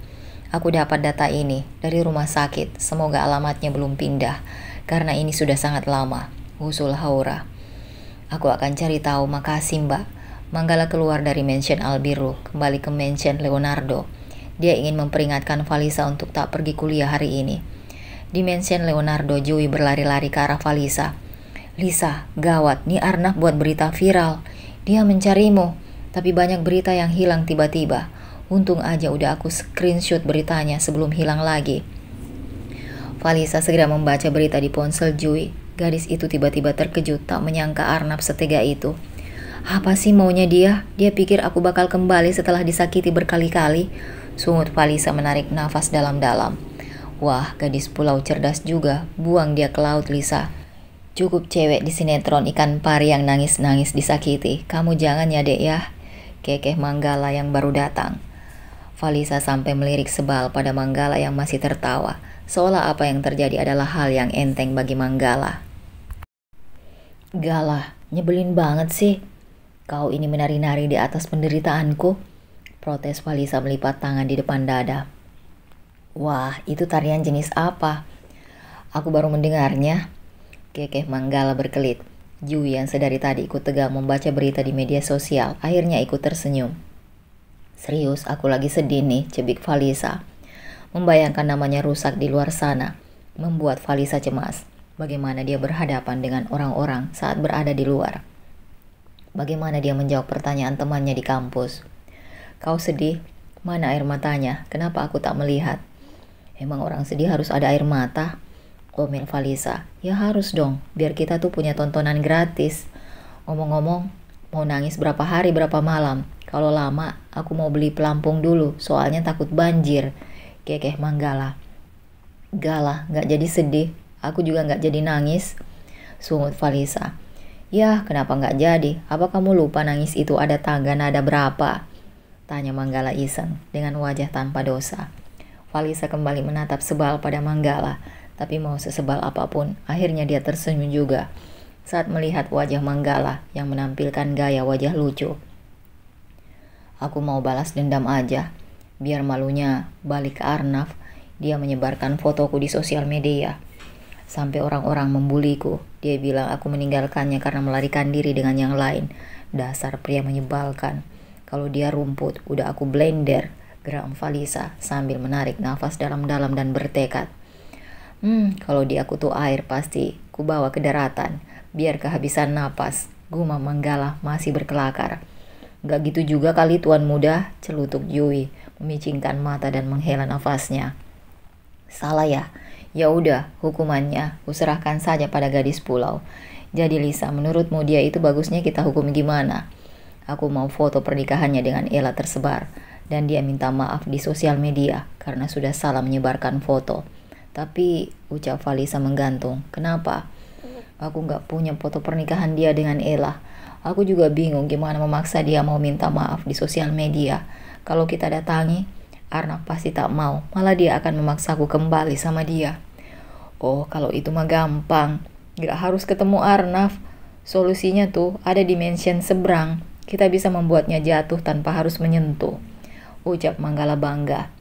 Aku dapat data ini dari rumah sakit. Semoga alamatnya belum pindah, karena ini sudah sangat lama," usul Haura. "Aku akan cari tahu, makasih Mbak." Manggala keluar dari mansion Albiru, kembali ke mansion Leonardo. Dia ingin memperingatkan Valisa untuk tak pergi kuliah hari ini. Di mansion Leonardo, Joey berlari-lari ke arah Valisa. "Lisa, gawat, nih Arnav buat berita viral. Dia mencarimu, tapi banyak berita yang hilang tiba-tiba. Untung aja udah aku screenshot beritanya sebelum hilang lagi." Valisa segera membaca berita di ponsel Joey. Gadis itu tiba-tiba terkejut, tak menyangka Arnav setega itu. "Apa sih maunya dia? Dia pikir aku bakal kembali setelah disakiti berkali-kali," sungut Valisa menarik nafas dalam-dalam. "Wah, gadis pulau cerdas juga. Buang dia ke laut Lisa. Cukup cewek di sinetron ikan pari yang nangis-nangis disakiti. Kamu jangan ya dek ya," kekeh Manggala yang baru datang. Valisa sampai melirik sebal pada Manggala yang masih tertawa, seolah apa yang terjadi adalah hal yang enteng bagi Manggala. "Galah, nyebelin banget sih. Kau ini menari-nari di atas penderitaanku," protes Valisa melipat tangan di depan dada. "Wah, itu tarian jenis apa? Aku baru mendengarnya," kekeh Manggala berkelit. Jui yang sedari tadi ikut tegang membaca berita di media sosial, akhirnya ikut tersenyum. "Serius, aku lagi sedih nih," cebik Valisa. Membayangkan namanya rusak di luar sana, membuat Valisa cemas. Bagaimana dia berhadapan dengan orang-orang saat berada di luar? Bagaimana dia menjawab pertanyaan temannya di kampus? "Kau sedih? Mana air matanya? Kenapa aku tak melihat?" "Emang orang sedih harus ada air mata?" omel Valisa. "Ya harus dong, biar kita tuh punya tontonan gratis. Ngomong-ngomong, mau nangis berapa hari berapa malam? Kalau lama, aku mau beli pelampung dulu, soalnya takut banjir," kekeh Manggala. "Galah, gak jadi sedih. Aku juga gak jadi nangis," sungut Valisa. "Yah, kenapa gak jadi? Apa kamu lupa nangis itu ada tangga nada berapa?" tanya Manggala iseng dengan wajah tanpa dosa. Valisa kembali menatap sebal pada Manggala. Tapi mau sesebal apapun, akhirnya dia tersenyum juga saat melihat wajah Manggala yang menampilkan gaya wajah lucu. "Aku mau balas dendam aja, biar malunya balik ke Arnaf. Dia menyebarkan fotoku di sosial media. Sampai orang-orang membuliku. Dia bilang aku meninggalkannya karena melarikan diri dengan yang lain. Dasar pria menyebalkan. Kalau dia rumput, udah aku blender," geram Valisa sambil menarik nafas dalam-dalam dan bertekad. Kalau dia kutu air pasti ku bawa ke daratan, biar kehabisan napas," gumam Manggala masih berkelakar. "Gak gitu juga kali tuan muda," celutuk Jui, memicingkan mata dan menghela nafasnya. "Salah ya? Ya udah, hukumannya kuserahkan saja pada gadis pulau. Jadi Lisa, menurutmu dia itu bagusnya kita hukum gimana? Aku mau foto pernikahannya dengan Ella tersebar, dan dia minta maaf di sosial media karena sudah salah menyebarkan foto." "Tapi," ucap Valisa menggantung, "kenapa? Aku gak punya foto pernikahan dia dengan Ella. Aku juga bingung gimana memaksa dia mau minta maaf di sosial media. Kalau kita datangi, Arnaf pasti tak mau, malah dia akan memaksaku kembali sama dia." "Oh, kalau itu mah gampang. Gak harus ketemu Arnaf. Solusinya tuh ada di mansion seberang. Kita bisa membuatnya jatuh tanpa harus menyentuh," ucap Manggala bangga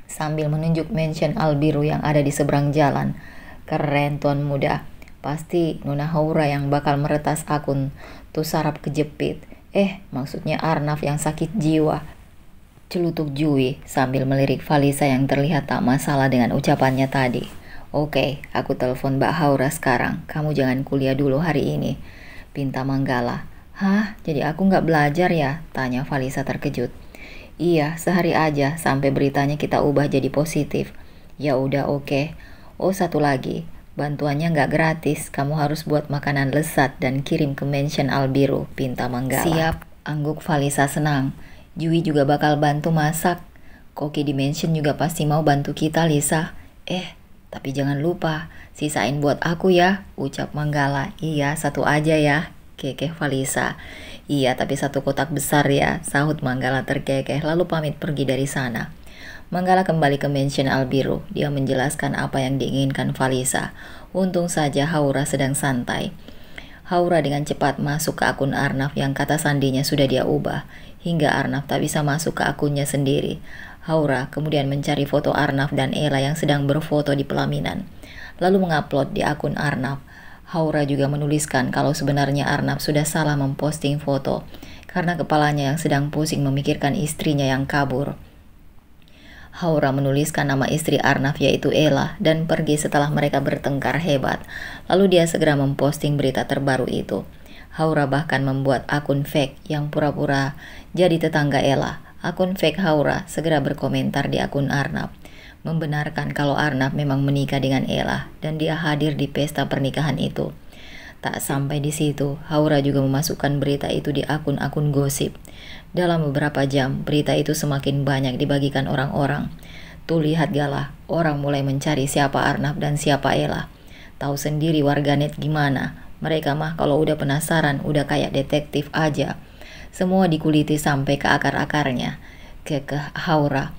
sambil menunjuk mansion Albiru yang ada di seberang jalan. "Keren tuan muda. Pasti Nona Haura yang bakal meretas akun tuh sarap kejepit. Maksudnya Arnaf yang sakit jiwa," celutuk Jui sambil melirik Valisa yang terlihat tak masalah dengan ucapannya tadi. "Oke, aku telepon Mbak Haura sekarang. Kamu jangan kuliah dulu hari ini," pinta Manggala. "Hah? Jadi aku gak belajar ya?" tanya Valisa terkejut. "Iya, sehari aja sampai beritanya kita ubah jadi positif." "Ya udah, oke. Oh, satu lagi, bantuannya nggak gratis. Kamu harus buat makanan lezat dan kirim ke mansion Albiru," pinta Manggala. "Siap," angguk Valisa senang. "Jui juga bakal bantu masak. Koki di mansion juga pasti mau bantu kita, Lisa." Tapi jangan lupa sisain buat aku ya," ucap Manggala. "Iya, satu aja ya," kekeh Valisa. "Iya, tapi satu kotak besar ya," sahut Manggala terkekeh lalu pamit pergi dari sana. Manggala kembali ke mansion Albiru. Dia menjelaskan apa yang diinginkan Valisa. Untung saja Haura sedang santai. Haura dengan cepat masuk ke akun Arnaf yang kata sandinya sudah dia ubah, hingga Arnaf tak bisa masuk ke akunnya sendiri. Haura kemudian mencari foto Arnaf dan Ella yang sedang berfoto di pelaminan, lalu mengupload di akun Arnaf. Haura juga menuliskan kalau sebenarnya Arnaf sudah salah memposting foto karena kepalanya yang sedang pusing memikirkan istrinya yang kabur. Haura menuliskan nama istri Arnaf yaitu Ella dan pergi setelah mereka bertengkar hebat. Lalu dia segera memposting berita terbaru itu. Haura bahkan membuat akun fake yang pura-pura jadi tetangga Ella. Akun fake Haura segera berkomentar di akun Arnaf, membenarkan kalau Arnaf memang menikah dengan Ella dan dia hadir di pesta pernikahan itu. Tak sampai di situ, Haura juga memasukkan berita itu di akun-akun gosip. Dalam beberapa jam, berita itu semakin banyak dibagikan orang-orang. Tuh lihat galah, orang mulai mencari siapa Arnaf dan siapa Ella. Tahu sendiri warganet gimana, mereka mah kalau udah penasaran udah kayak detektif aja. Semua dikuliti sampai ke akar-akarnya. kekeh Haura.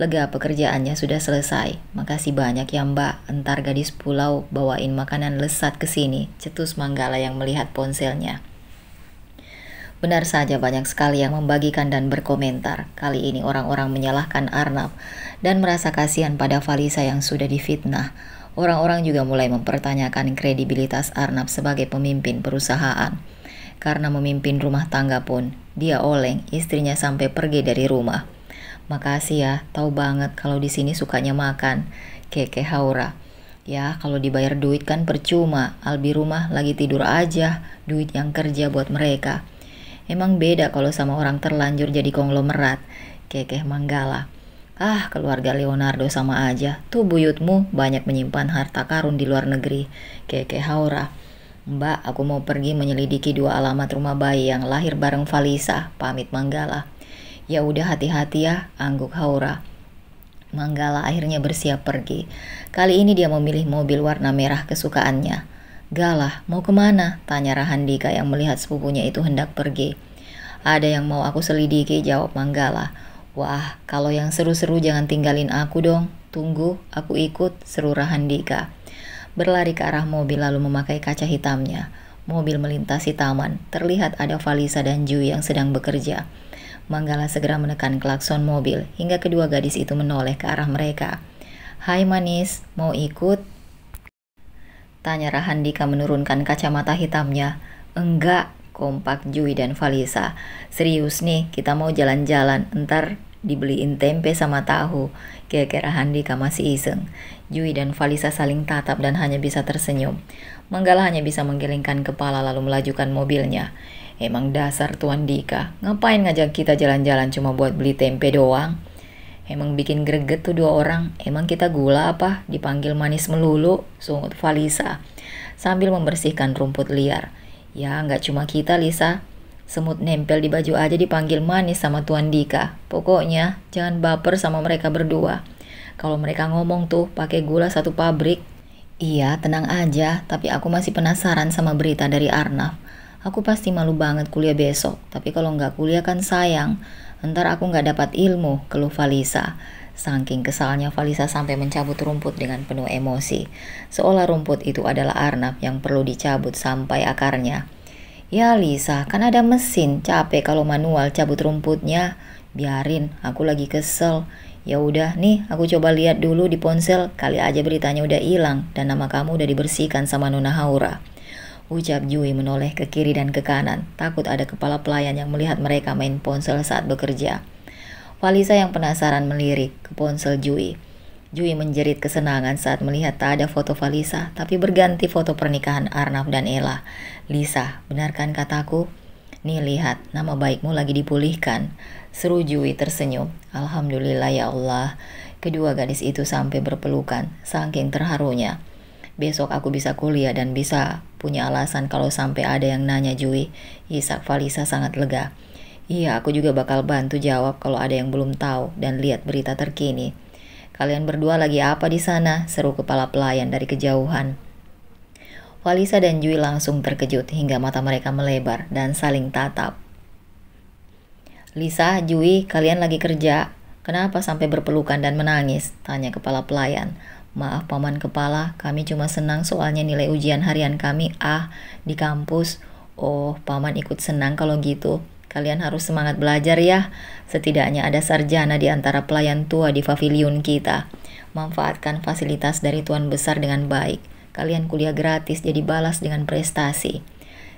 Lega, pekerjaannya sudah selesai. Makasih banyak ya Mbak, entar gadis pulau bawain makanan lezat ke sini, cetus Manggala yang melihat ponselnya. Benar saja, banyak sekali yang membagikan dan berkomentar. Kali ini orang-orang menyalahkan Arnab dan merasa kasihan pada Falisa yang sudah difitnah. Orang-orang juga mulai mempertanyakan kredibilitas Arnab sebagai pemimpin perusahaan. Karena memimpin rumah tangga pun, dia oleng, istrinya sampai pergi dari rumah. Makasih ya, tahu banget kalau di sini sukanya makan, kekeh Haura. Ya, kalau dibayar duit kan percuma, Albi rumah lagi tidur aja, duit yang kerja buat mereka. Emang beda kalau sama orang terlanjur jadi konglomerat, kekeh Manggala. Ah, keluarga Leonardo sama aja, tuh buyutmu banyak menyimpan harta karun di luar negeri, kekeh Haura. Mbak, aku mau pergi menyelidiki 2 alamat rumah bayi yang lahir bareng Falisa, pamit Manggala. Ya udah, hati-hati ya, angguk Haura. Manggala akhirnya bersiap pergi. Kali ini dia memilih mobil warna merah kesukaannya. Galah, mau kemana? Tanya Rahandika yang melihat sepupunya itu hendak pergi. Ada yang mau aku selidiki, jawab Manggala. Wah, kalau yang seru-seru jangan tinggalin aku dong. Tunggu, aku ikut, seru Rahandika. Berlari ke arah mobil lalu memakai kaca hitamnya. Mobil melintasi taman. Terlihat ada Falisa dan Jui yang sedang bekerja. Manggala segera menekan klakson mobil hingga kedua gadis itu menoleh ke arah mereka. Hai manis, mau ikut? Tanya Rahandika menurunkan kacamata hitamnya. Enggak, kompak Jui dan Falisa. Serius nih, kita mau jalan-jalan, ntar dibeliin tempe sama tahu. Kekeh Rahandika masih iseng. Jui dan Falisa saling tatap dan hanya bisa tersenyum. Manggala hanya bisa menggelengkan kepala lalu melajukan mobilnya. Emang dasar Tuan Dika, ngapain ngajak kita jalan-jalan cuma buat beli tempe doang? Emang bikin greget tuh 2 orang, emang kita gula apa? Dipanggil manis melulu, sungut Falisa. Sambil membersihkan rumput liar. Ya nggak cuma kita Lisa, semut nempel di baju aja dipanggil manis sama Tuan Dika. Pokoknya jangan baper sama mereka berdua. Kalau mereka ngomong tuh pakai gula 1 pabrik. Iya, tenang aja, tapi aku masih penasaran sama berita dari Arnab. Aku pasti malu banget kuliah besok, tapi kalau nggak kuliah kan sayang. Ntar aku nggak dapat ilmu, keluh Falisa. Saking kesalnya Falisa sampai mencabut rumput dengan penuh emosi. Seolah rumput itu adalah Arnab yang perlu dicabut sampai akarnya. Ya Lisa, kan ada mesin, capek kalau manual cabut rumputnya. Biarin, aku lagi kesel. Ya udah nih, aku coba lihat dulu di ponsel, kali aja beritanya udah hilang dan nama kamu udah dibersihkan sama Nona Haura. Ucap Jui menoleh ke kiri dan ke kanan, takut ada kepala pelayan yang melihat mereka main ponsel saat bekerja. Falisa yang penasaran melirik ke ponsel Jui. Jui menjerit kesenangan saat melihat tak ada foto Falisa, tapi berganti foto pernikahan Arnab dan Ella. Lisa, benarkan kataku? Nih lihat, nama baikmu lagi dipulihkan. Seru Jui tersenyum. Alhamdulillah ya Allah. Kedua gadis itu sampai berpelukan, saking terharunya. Besok aku bisa kuliah dan bisa punya alasan kalau sampai ada yang nanya Jui. Isak Falisa sangat lega. Iya, aku juga bakal bantu jawab kalau ada yang belum tahu dan lihat berita terkini. Kalian berdua lagi apa di sana? Seru kepala pelayan dari kejauhan. Falisa dan Jui langsung terkejut hingga mata mereka melebar dan saling tatap. Lisa, Jui, kalian lagi kerja? Kenapa sampai berpelukan dan menangis? Tanya kepala pelayan. Maaf Paman Kepala, kami cuma senang soalnya nilai ujian harian kami A di kampus. Oh, Paman ikut senang kalau gitu. Kalian harus semangat belajar ya. Setidaknya ada sarjana di antara pelayan tua di pavilion kita. Manfaatkan fasilitas dari Tuan Besar dengan baik. Kalian kuliah gratis jadi balas dengan prestasi.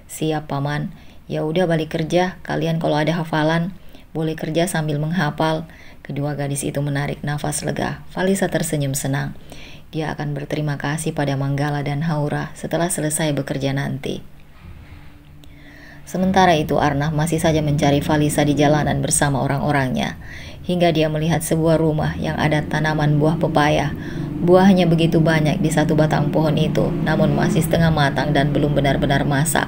Siap Paman. Ya udah balik kerja. Kalian kalau ada hafalan boleh kerja sambil menghafal. Kedua gadis itu menarik nafas lega. Falisa tersenyum senang. Dia akan berterima kasih pada Manggala dan Haura setelah selesai bekerja nanti. Sementara itu Arnab masih saja mencari Falisa di jalanan bersama orang-orangnya. Hingga dia melihat sebuah rumah yang ada tanaman buah pepaya. Buahnya begitu banyak di satu batang pohon itu, namun masih setengah matang dan belum benar-benar masak.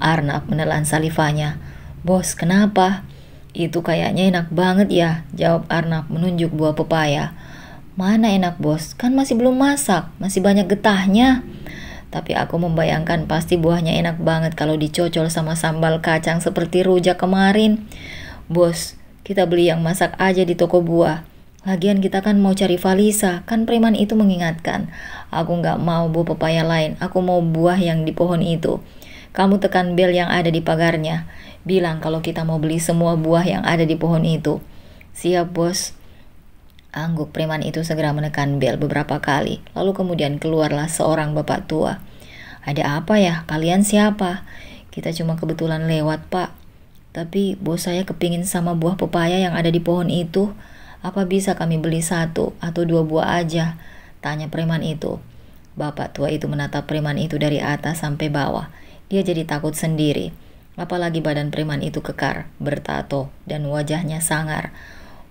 Arnab menelan salivanya. Bos, kenapa? Itu kayaknya enak banget ya, jawab Arnab menunjuk buah pepaya. Mana enak bos, kan masih belum masak, masih banyak getahnya. Tapi aku membayangkan pasti buahnya enak banget kalau dicocol sama sambal kacang seperti rujak kemarin. Bos, Kita beli yang masak aja di toko buah. Lagian kita kan mau cari Valisa, kan preman itu mengingatkan. Aku nggak mau buah pepaya lain, aku mau buah yang di pohon itu. Kamu tekan bel yang ada di pagarnya. Bilang kalau kita mau beli semua buah yang ada di pohon itu. Siap, bos. Angguk preman itu segera menekan bel beberapa kali, lalu kemudian keluarlah seorang bapak tua. Ada apa ya? Kalian siapa? Kita cuma kebetulan lewat, Pak. Tapi bos saya kepingin sama buah pepaya yang ada di pohon itu. Apa bisa kami beli 1 atau 2 buah aja? Tanya preman itu. Bapak tua itu menatap preman itu dari atas sampai bawah. Dia jadi takut sendiri. Apalagi badan preman itu kekar, bertato, dan wajahnya sangar.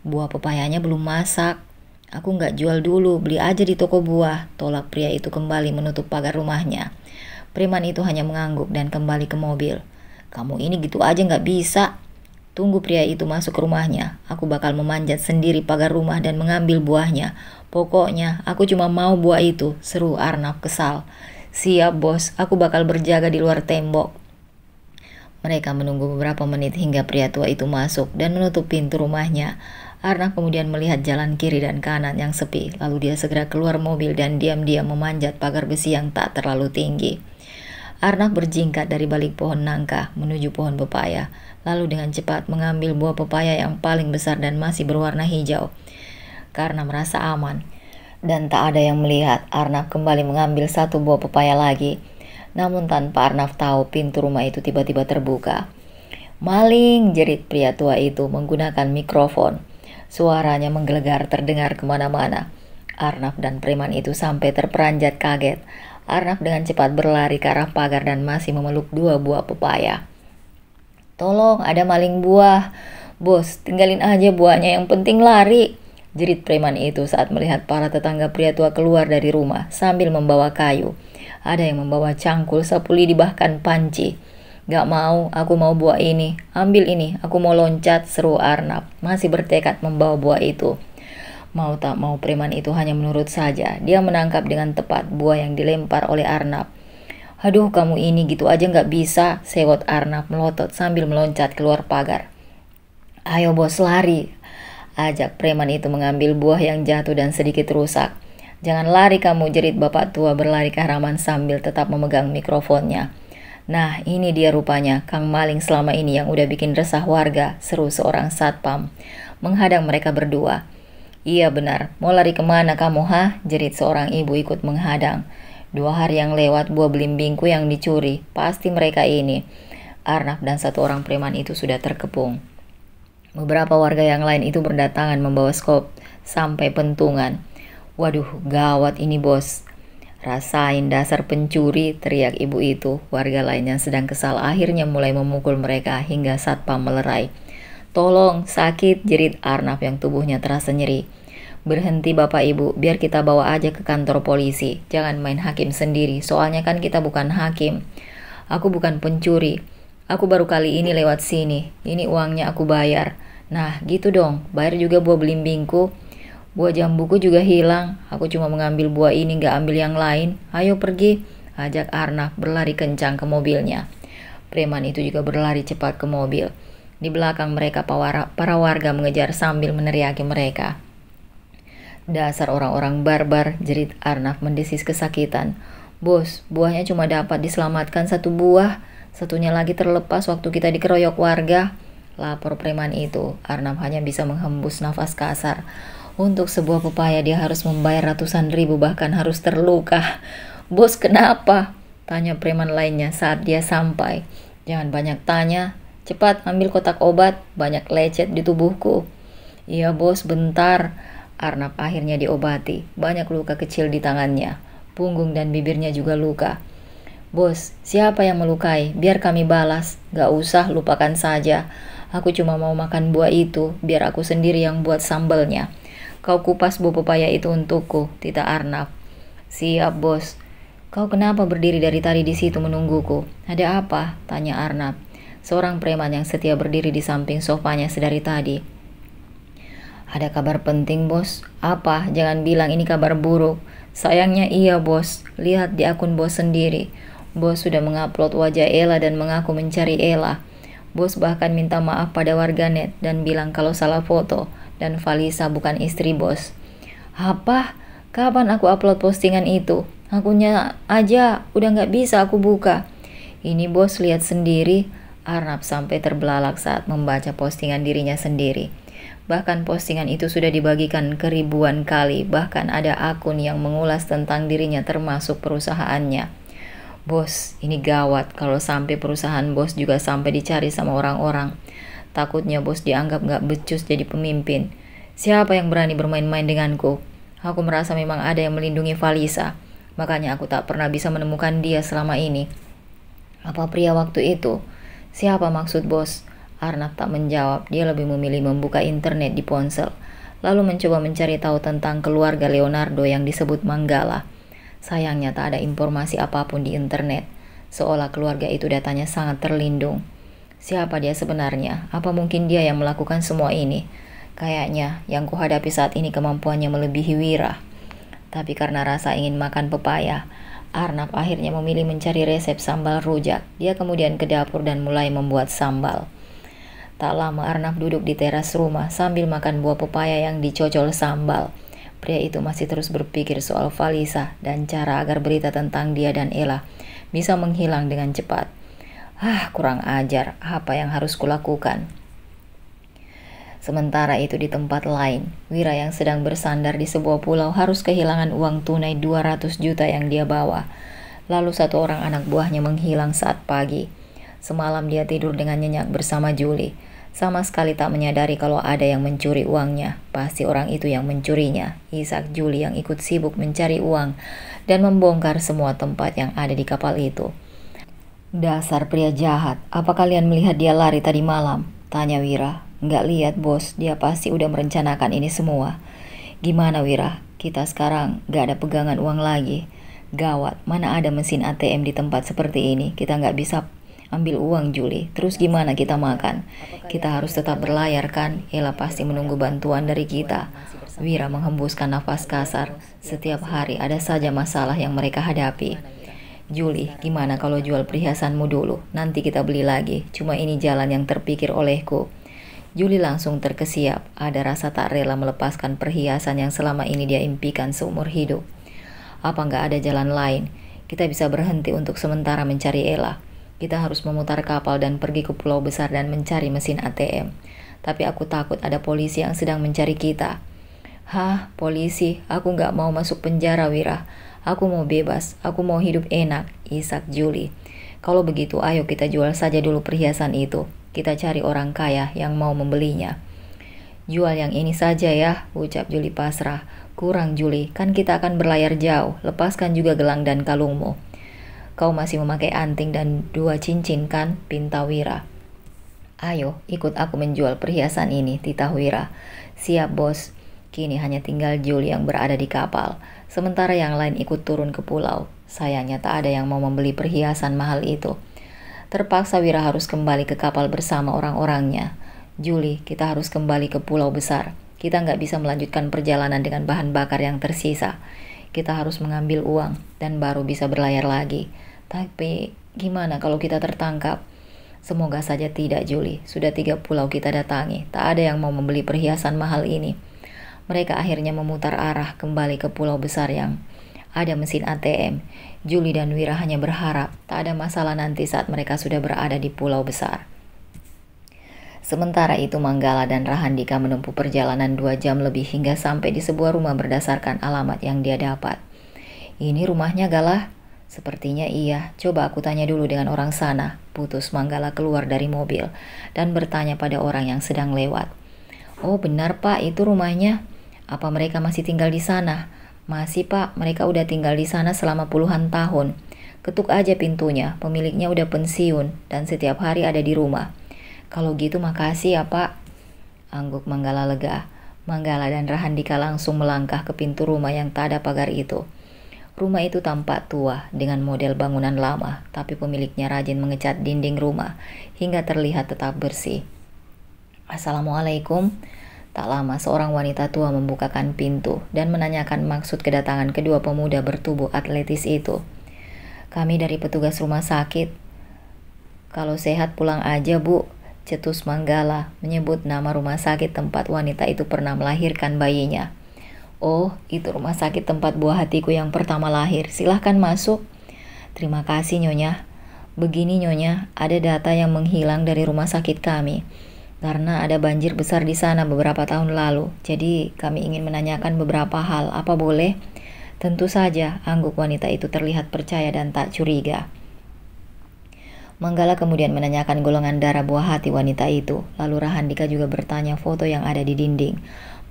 Buah pepayanya belum masak. Aku nggak jual dulu, beli aja di toko buah. Tolak pria itu kembali menutup pagar rumahnya. Preman itu hanya mengangguk dan kembali ke mobil. Kamu ini gitu aja nggak bisa. Tunggu pria itu masuk ke rumahnya. Aku bakal memanjat sendiri pagar rumah dan mengambil buahnya. Pokoknya aku cuma mau buah itu, seru Arnab kesal. Siap bos, aku bakal berjaga di luar tembok. Mereka menunggu beberapa menit hingga pria tua itu masuk dan menutup pintu rumahnya. Arnab kemudian melihat jalan kiri dan kanan yang sepi, lalu dia segera keluar mobil dan diam-diam memanjat pagar besi yang tak terlalu tinggi. Arnab berjingkat dari balik pohon nangka menuju pohon pepaya, lalu dengan cepat mengambil buah pepaya yang paling besar dan masih berwarna hijau. Karena merasa aman dan tak ada yang melihat, Arnab kembali mengambil 1 buah pepaya lagi. Namun tanpa Arnab tahu, pintu rumah itu tiba-tiba terbuka. Maling, jerit pria tua itu menggunakan mikrofon. Suaranya menggelegar terdengar kemana-mana. Arnab dan preman itu sampai terperanjat kaget. Arnab dengan cepat berlari ke arah pagar dan masih memeluk 2 buah pepaya. Tolong, ada maling buah. Bos, tinggalin aja buahnya, yang penting lari. Jerit preman itu saat melihat para tetangga pria tua keluar dari rumah sambil membawa kayu. Ada yang membawa cangkul, sapu lidi, bahkan panci. Gak mau, aku mau buah ini. Ambil ini, aku mau loncat, seru Arnab. Masih bertekad membawa buah itu. Mau tak mau preman itu hanya menurut saja. Dia menangkap dengan tepat buah yang dilempar oleh Arnab. Aduh, kamu ini gitu aja nggak bisa, sewot Arnab melotot sambil meloncat keluar pagar. Ayo bos, lari, ajak preman itu mengambil buah yang jatuh dan sedikit rusak. Jangan lari kamu, jerit bapak tua berlari ke halaman sambil tetap memegang mikrofonnya. Nah, ini dia rupanya, Kang Maling selama ini yang udah bikin resah warga, seru seorang satpam menghadang mereka berdua. Iya benar, mau lari kemana kamu jerit seorang ibu ikut menghadang. 2 hari yang lewat buah belimbingku yang dicuri, pasti mereka ini. Arnab dan 1 orang preman itu sudah terkepung. Beberapa warga yang lain itu berdatangan membawa skop sampai pentungan. Waduh, gawat ini bos. Rasain dasar pencuri, teriak ibu itu. Warga lain yang sedang kesal akhirnya mulai memukul mereka hingga satpam melerai. Tolong, sakit, jerit Arnab yang tubuhnya terasa nyeri. Berhenti bapak ibu, biar kita bawa aja ke kantor polisi. Jangan main hakim sendiri, soalnya kan kita bukan hakim. Aku bukan pencuri. Aku baru kali ini lewat sini. Ini uangnya aku bayar. Nah, gitu dong, bayar juga buah belimbingku. Buah jambuku juga hilang. Aku cuma mengambil buah ini, gak ambil yang lain. Ayo pergi, ajak Arnab berlari kencang ke mobilnya. Preman itu juga berlari cepat ke mobil. Di belakang mereka para warga mengejar sambil meneriaki mereka. Dasar orang-orang barbar, jerit Arnab mendesis kesakitan. Bos, buahnya cuma dapat diselamatkan 1 buah. Satunya lagi terlepas waktu kita dikeroyok warga. Lapor preman itu. Arnab hanya bisa menghembus nafas kasar. Untuk sebuah pepaya dia harus membayar ratusan ribu, bahkan harus terluka. Bos, kenapa? Tanya preman lainnya saat dia sampai. Jangan banyak tanya. Cepat ambil kotak obat, banyak lecet di tubuhku. Iya bos, bentar. Arnab akhirnya diobati. Banyak luka kecil di tangannya. Punggung dan bibirnya juga luka. Bos, siapa yang melukai? Biar kami balas. Gak usah, lupakan saja. Aku cuma mau makan buah itu, biar aku sendiri yang buat sambalnya. Kau kupas buah pepaya itu untukku, tita Arnab. Siap bos. Kau kenapa berdiri dari tadi di situ menungguku? Ada apa? Tanya Arnab. Seorang preman yang setia berdiri di samping sofanya sedari tadi. Ada kabar penting bos. Apa? Jangan bilang ini kabar buruk. Sayangnya iya bos. Lihat di akun bos sendiri. Bos sudah mengupload wajah Ella dan mengaku mencari Ella. Bos bahkan minta maaf pada warganet dan bilang kalau salah foto dan Valisa bukan istri bos. Apa? Kapan aku upload postingan itu? Akunnya aja udah nggak bisa aku buka. Ini bos lihat sendiri. Arnab sampai terbelalak saat membaca postingan dirinya sendiri. Bahkan postingan itu sudah dibagikan ke ribuan kali. Bahkan ada akun yang mengulas tentang dirinya termasuk perusahaannya. Bos, ini gawat kalau sampai perusahaan bos juga sampai dicari sama orang-orang. Takutnya bos dianggap gak becus jadi pemimpin. Siapa yang berani bermain-main denganku? Aku merasa memang ada yang melindungi Valisa. Makanya aku tak pernah bisa menemukan dia selama ini. Apa pria waktu itu? Siapa maksud bos? Arnab tak menjawab. Dia lebih memilih membuka internet di ponsel. Lalu mencoba mencari tahu tentang keluarga Leonardo yang disebut Manggala. Sayangnya tak ada informasi apapun di internet, seolah keluarga itu datanya sangat terlindung. Siapa dia sebenarnya? Apa mungkin dia yang melakukan semua ini? Kayaknya yang kuhadapi saat ini kemampuannya melebihi Wira. Tapi karena rasa ingin makan pepaya, Arnab akhirnya memilih mencari resep sambal rujak. Dia kemudian ke dapur dan mulai membuat sambal. Tak lama Arnab duduk di teras rumah sambil makan buah pepaya yang dicocol sambal. Pria itu masih terus berpikir soal Valisa dan cara agar berita tentang dia dan Ella bisa menghilang dengan cepat. Kurang ajar, apa yang harus kulakukan? Sementara itu di tempat lain, Wira yang sedang bersandar di sebuah pulau harus kehilangan uang tunai 200 juta yang dia bawa. Lalu satu orang anak buahnya menghilang saat pagi. Semalam dia tidur dengan nyenyak bersama Julie. Sama sekali tak menyadari kalau ada yang mencuri uangnya. Pasti orang itu yang mencurinya. Ishak Julie yang ikut sibuk mencari uang dan membongkar semua tempat yang ada di kapal itu. Dasar pria jahat, apa kalian melihat dia lari tadi malam? Tanya Wira. Nggak lihat bos, dia pasti udah merencanakan ini semua. Gimana Wira? Kita sekarang nggak ada pegangan uang lagi. Gawat, mana ada mesin ATM di tempat seperti ini. Kita nggak bisa ambil uang Julie, terus gimana kita makan? Kita harus tetap berlayar kan? Ella pasti menunggu bantuan dari kita. Wira menghembuskan nafas kasar. Setiap hari ada saja masalah yang mereka hadapi. Julie, gimana kalau jual perhiasanmu dulu? Nanti kita beli lagi. Cuma ini jalan yang terpikir olehku. Julie langsung terkesiap. Ada rasa tak rela melepaskan perhiasan yang selama ini dia impikan seumur hidup. Apa nggak ada jalan lain? Kita bisa berhenti untuk sementara mencari Ella. Kita harus memutar kapal dan pergi ke pulau besar dan mencari mesin ATM. Tapi aku takut ada polisi yang sedang mencari kita. Hah, polisi? Aku nggak mau masuk penjara, Wira. Aku mau bebas. Aku mau hidup enak. Ishak Julie. Kalau begitu, ayo kita jual saja dulu perhiasan itu. Kita cari orang kaya yang mau membelinya. Jual yang ini saja ya, ucap Julie pasrah. Kurang Julie, kan kita akan berlayar jauh. Lepaskan juga gelang dan kalungmu. Kau masih memakai anting dan 2 cincin kan? Pinta Wira. Ayo, ikut aku menjual perhiasan ini, titah Wira. Siap bos. Kini hanya tinggal Julie yang berada di kapal. Sementara yang lain ikut turun ke pulau. Sayangnya tak ada yang mau membeli perhiasan mahal itu. Terpaksa Wira harus kembali ke kapal bersama orang-orangnya. Julie, kita harus kembali ke pulau besar. Kita nggak bisa melanjutkan perjalanan dengan bahan bakar yang tersisa. Kita harus mengambil uang dan baru bisa berlayar lagi. Tapi gimana kalau kita tertangkap? Semoga saja tidak Julie. Sudah 3 pulau kita datangi. Tak ada yang mau membeli perhiasan mahal ini. Mereka akhirnya memutar arah kembali ke pulau besar yang ada mesin ATM. Julie dan Wira hanya berharap tak ada masalah nanti saat mereka sudah berada di pulau besar. Sementara itu Manggala dan Rahandika menempuh perjalanan 2 jam lebih hingga sampai di sebuah rumah berdasarkan alamat yang dia dapat. Ini rumahnya Galah? Sepertinya iya, coba aku tanya dulu dengan orang sana. Putus Manggala keluar dari mobil dan bertanya pada orang yang sedang lewat. Oh benar pak, itu rumahnya. Apa mereka masih tinggal di sana? Masih pak, mereka udah tinggal di sana selama puluhan tahun. Ketuk aja pintunya, pemiliknya udah pensiun dan setiap hari ada di rumah. Kalau gitu makasih ya pak. Angguk Manggala lega. Manggala dan Rahandika langsung melangkah ke pintu rumah yang tak ada pagar itu. Rumah itu tampak tua dengan model bangunan lama, tapi pemiliknya rajin mengecat dinding rumah hingga terlihat tetap bersih. Assalamualaikum. Tak lama seorang wanita tua membukakan pintu dan menanyakan maksud kedatangan kedua pemuda bertubuh atletis itu. Kami dari petugas rumah sakit. Kalau sehat pulang aja bu, cetus Manggala menyebut nama rumah sakit tempat wanita itu pernah melahirkan bayinya. Oh, itu rumah sakit tempat buah hatiku yang pertama lahir. Silahkan masuk. Terima kasih Nyonya. Begini Nyonya, ada data yang menghilang dari rumah sakit kami. Karena ada banjir besar di sana beberapa tahun lalu. Jadi kami ingin menanyakan beberapa hal. Apa boleh? Tentu saja, angguk wanita itu terlihat percaya dan tak curiga. Manggala kemudian menanyakan golongan darah buah hati wanita itu. Lalu Rahandika juga bertanya foto yang ada di dinding.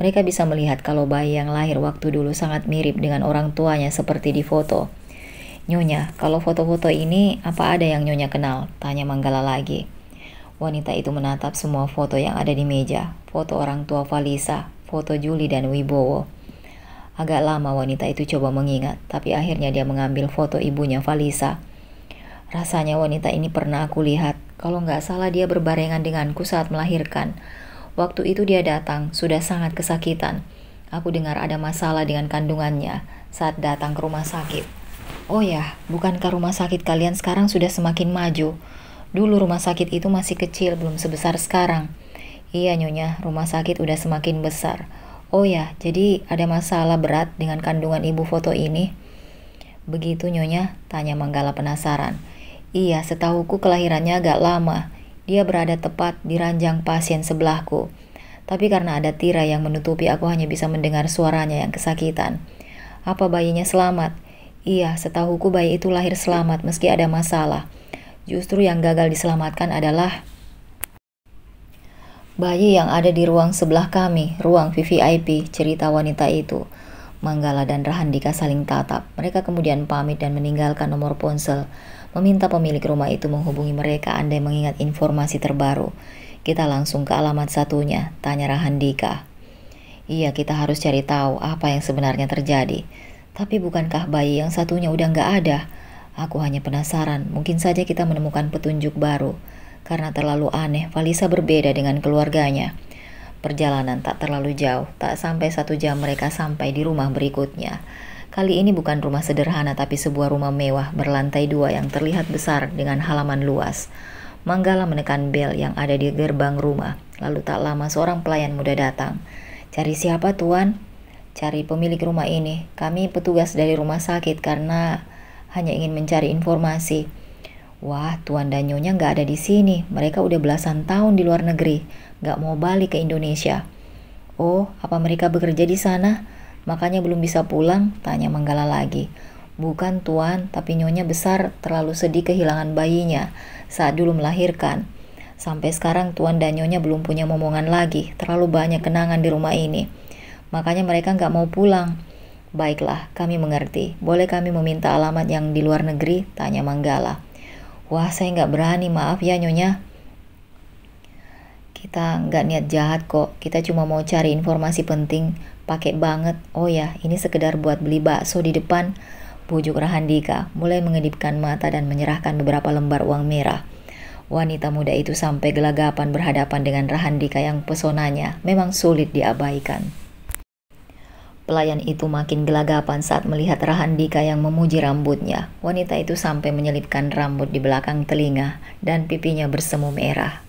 Mereka bisa melihat kalau bayi yang lahir waktu dulu sangat mirip dengan orang tuanya seperti di foto. Nyonya, kalau foto-foto ini apa ada yang Nyonya kenal? Tanya Manggala lagi. Wanita itu menatap semua foto yang ada di meja. Foto orang tua Valisa, foto Juli dan Wibowo. Agak lama wanita itu coba mengingat, tapi akhirnya dia mengambil foto ibunya Valisa. Rasanya wanita ini pernah aku lihat. Kalau nggak salah dia berbarengan denganku saat melahirkan. Waktu itu dia datang, sudah sangat kesakitan. Aku dengar ada masalah dengan kandungannya saat datang ke rumah sakit. Oh ya, bukankah rumah sakit kalian sekarang sudah semakin maju? Dulu rumah sakit itu masih kecil, belum sebesar sekarang. Iya Nyonya, rumah sakit udah semakin besar. Oh ya, jadi ada masalah berat dengan kandungan ibu foto ini? Begitu Nyonya, tanya Manggala penasaran. Iya, setahuku kelahirannya agak lama. Dia berada tepat di ranjang pasien sebelahku. Tapi karena ada tirai yang menutupi, aku hanya bisa mendengar suaranya yang kesakitan. Apa bayinya selamat? Iya, setahuku bayi itu lahir selamat meski ada masalah. Justru yang gagal diselamatkan adalah bayi yang ada di ruang sebelah kami, ruang VVIP, cerita wanita itu. Manggala dan Rahandika saling tatap. Mereka kemudian pamit dan meninggalkan nomor ponsel, meminta pemilik rumah itu menghubungi mereka andai mengingat informasi terbaru. Kita langsung ke alamat satunya, tanya Rahandika. Iya, kita harus cari tahu apa yang sebenarnya terjadi. Tapi bukankah bayi yang satunya udah nggak ada? Aku hanya penasaran, mungkin saja kita menemukan petunjuk baru. Karena terlalu aneh, Valisa berbeda dengan keluarganya. Perjalanan tak terlalu jauh, tak sampai 1 jam mereka sampai di rumah berikutnya. Kali ini bukan rumah sederhana tapi sebuah rumah mewah berlantai 2 yang terlihat besar dengan halaman luas. Manggala menekan bel yang ada di gerbang rumah. Lalu tak lama seorang pelayan muda datang. Cari siapa tuan? Cari pemilik rumah ini. Kami petugas dari rumah sakit karena hanya ingin mencari informasi. Wah, Tuan dan Nyonya nggak ada di sini. Mereka udah belasan tahun di luar negeri, nggak mau balik ke Indonesia. Oh, apa mereka bekerja di sana? Makanya belum bisa pulang? Tanya Manggala lagi. Bukan Tuan, tapi Nyonya besar terlalu sedih kehilangan bayinya saat dulu melahirkan. Sampai sekarang Tuan dan Nyonya belum punya momongan lagi. Terlalu banyak kenangan di rumah ini. Makanya mereka nggak mau pulang. Baiklah, kami mengerti. Boleh kami meminta alamat yang di luar negeri? Tanya Manggala. Wah, saya nggak berani, maaf ya Nyonya. Kita nggak niat jahat kok. Kita cuma mau cari informasi penting. Pakai banget. Oh ya, ini sekedar buat beli bakso di depan. Bujuk Rahandika, mulai mengedipkan mata dan menyerahkan beberapa lembar uang merah. Wanita muda itu sampai gelagapan berhadapan dengan Rahandika yang pesonanya memang sulit diabaikan. Pelayan itu makin gelagapan saat melihat Rahandika yang memuji rambutnya. Wanita itu sampai menyelipkan rambut di belakang telinga dan pipinya bersemu merah.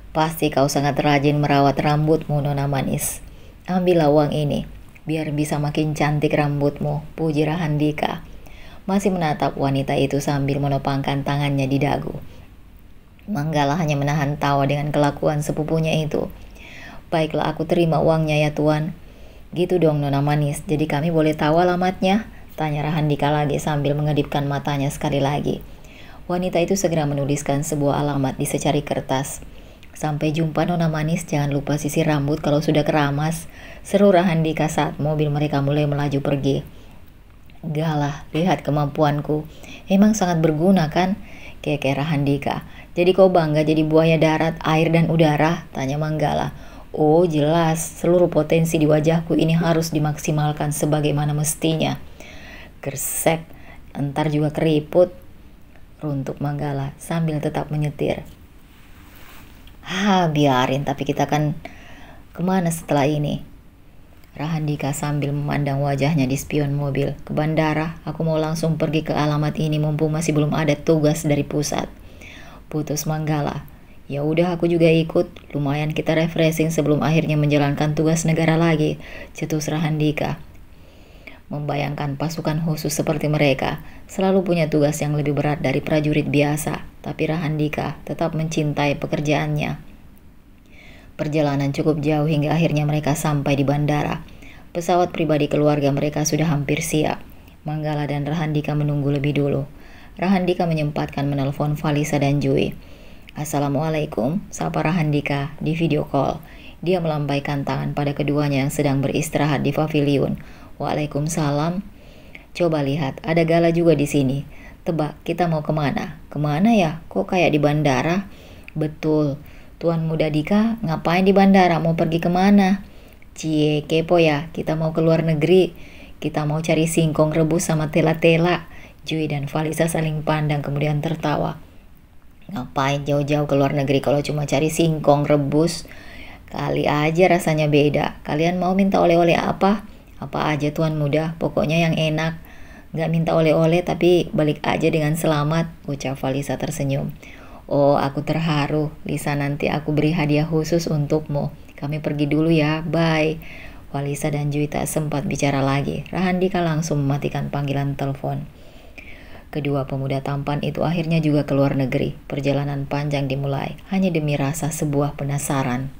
Pasti kau sangat rajin merawat rambutmu, Nona manis. Ambillah uang ini, biar bisa makin cantik rambutmu, puji Rahandika. Masih menatap wanita itu sambil menopangkan tangannya di dagu. Manggala hanya menahan tawa dengan kelakuan sepupunya itu. Baiklah, aku terima uangnya ya Tuan. Gitu dong Nona manis, jadi kami boleh tahu alamatnya? Tanya Rahandika lagi sambil mengedipkan matanya sekali lagi. Wanita itu segera menuliskan sebuah alamat di secari kertas. Sampai jumpa Nona manis, jangan lupa sisir rambut kalau sudah keramas, seru Rahandika saat mobil mereka mulai melaju pergi. Galah, lihat kemampuanku, emang sangat berguna kan? Keke Rahandika. Jadi kau bangga jadi buaya darat, air dan udara? Tanya Manggala. Oh jelas, seluruh potensi di wajahku ini harus dimaksimalkan sebagaimana mestinya. Gersek, entar juga keriput, runtuk Manggala sambil tetap menyetir. Biarin, tapi kita kan kemana setelah ini? Rahandika sambil memandang wajahnya di spion mobil. Ke bandara, aku mau langsung pergi ke alamat ini mumpung masih belum ada tugas dari pusat. Putus Manggala. Ya udah aku juga ikut, lumayan kita refreshing sebelum akhirnya menjalankan tugas negara lagi, cetus Rahandika. Membayangkan pasukan khusus seperti mereka selalu punya tugas yang lebih berat dari prajurit biasa, tapi Rahandika tetap mencintai pekerjaannya. Perjalanan cukup jauh hingga akhirnya mereka sampai di bandara. Pesawat pribadi keluarga mereka sudah hampir siap. Manggala dan Rahandika menunggu lebih dulu. Rahandika menyempatkan menelpon Valisa dan Jui. Assalamualaikum, sapa Rahandika di video call. Dia melambaikan tangan pada keduanya yang sedang beristirahat di pavilion. Waalaikumsalam. Coba lihat, ada Gala juga di sini. Tebak, kita mau kemana? Kemana ya? Kok kayak di bandara? Betul. Tuan Muda Dika, ngapain di bandara? Mau pergi kemana? Cie, kepo ya. Kita mau ke luar negeri. Kita mau cari singkong rebus sama tela-tela. Jui dan Valisa saling pandang kemudian tertawa. Ngapain jauh-jauh ke luar negeri kalau cuma cari singkong rebus? Kali aja rasanya beda. Kalian mau minta oleh-oleh apa? Apa aja Tuan Muda, pokoknya yang enak. Gak minta oleh-oleh tapi balik aja dengan selamat, ucap Valisa tersenyum. Oh, aku terharu. Lisa, nanti aku beri hadiah khusus untukmu. Kami pergi dulu ya, bye. Valisa dan Jui tak sempat bicara lagi. Rahandika langsung mematikan panggilan telepon. Kedua pemuda tampan itu akhirnya juga ke luar negeri. Perjalanan panjang dimulai hanya demi rasa sebuah penasaran.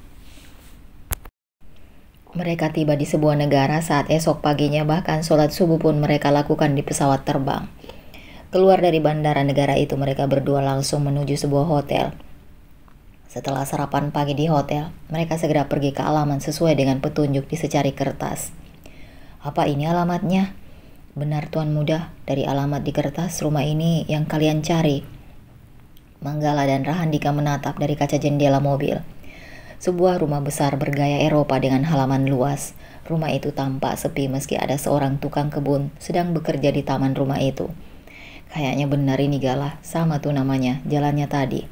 Mereka tiba di sebuah negara saat esok paginya, bahkan sholat subuh pun mereka lakukan di pesawat terbang. Keluar dari bandara negara itu, mereka berdua langsung menuju sebuah hotel. Setelah sarapan pagi di hotel, mereka segera pergi ke alamat sesuai dengan petunjuk di secari kertas. Apa ini alamatnya? Benar Tuan Muda, dari alamat di kertas rumah ini yang kalian cari. Manggala dan Rahandika menatap dari kaca jendela mobil. Sebuah rumah besar bergaya Eropa dengan halaman luas. Rumah itu tampak sepi meski ada seorang tukang kebun sedang bekerja di taman rumah itu. Kayaknya benar ini Gala, sama tuh namanya, jalannya tadi.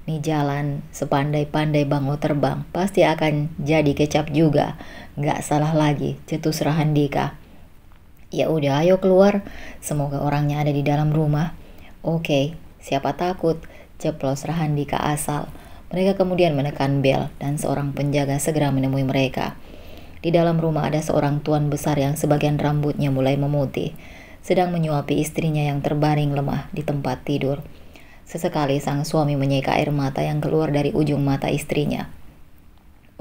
Nih jalan, sepandai-pandai banglo terbang, pasti akan jadi kecap juga. Gak salah lagi, cetus Rahandika. Ya udah, ayo keluar. Semoga orangnya ada di dalam rumah. Oke, siapa takut? Ceplos Rahandika asal. Mereka kemudian menekan bel dan seorang penjaga segera menemui mereka. Di dalam rumah ada seorang tuan besar yang sebagian rambutnya mulai memutih, sedang menyuapi istrinya yang terbaring lemah di tempat tidur. Sesekali sang suami menyeka air mata yang keluar dari ujung mata istrinya.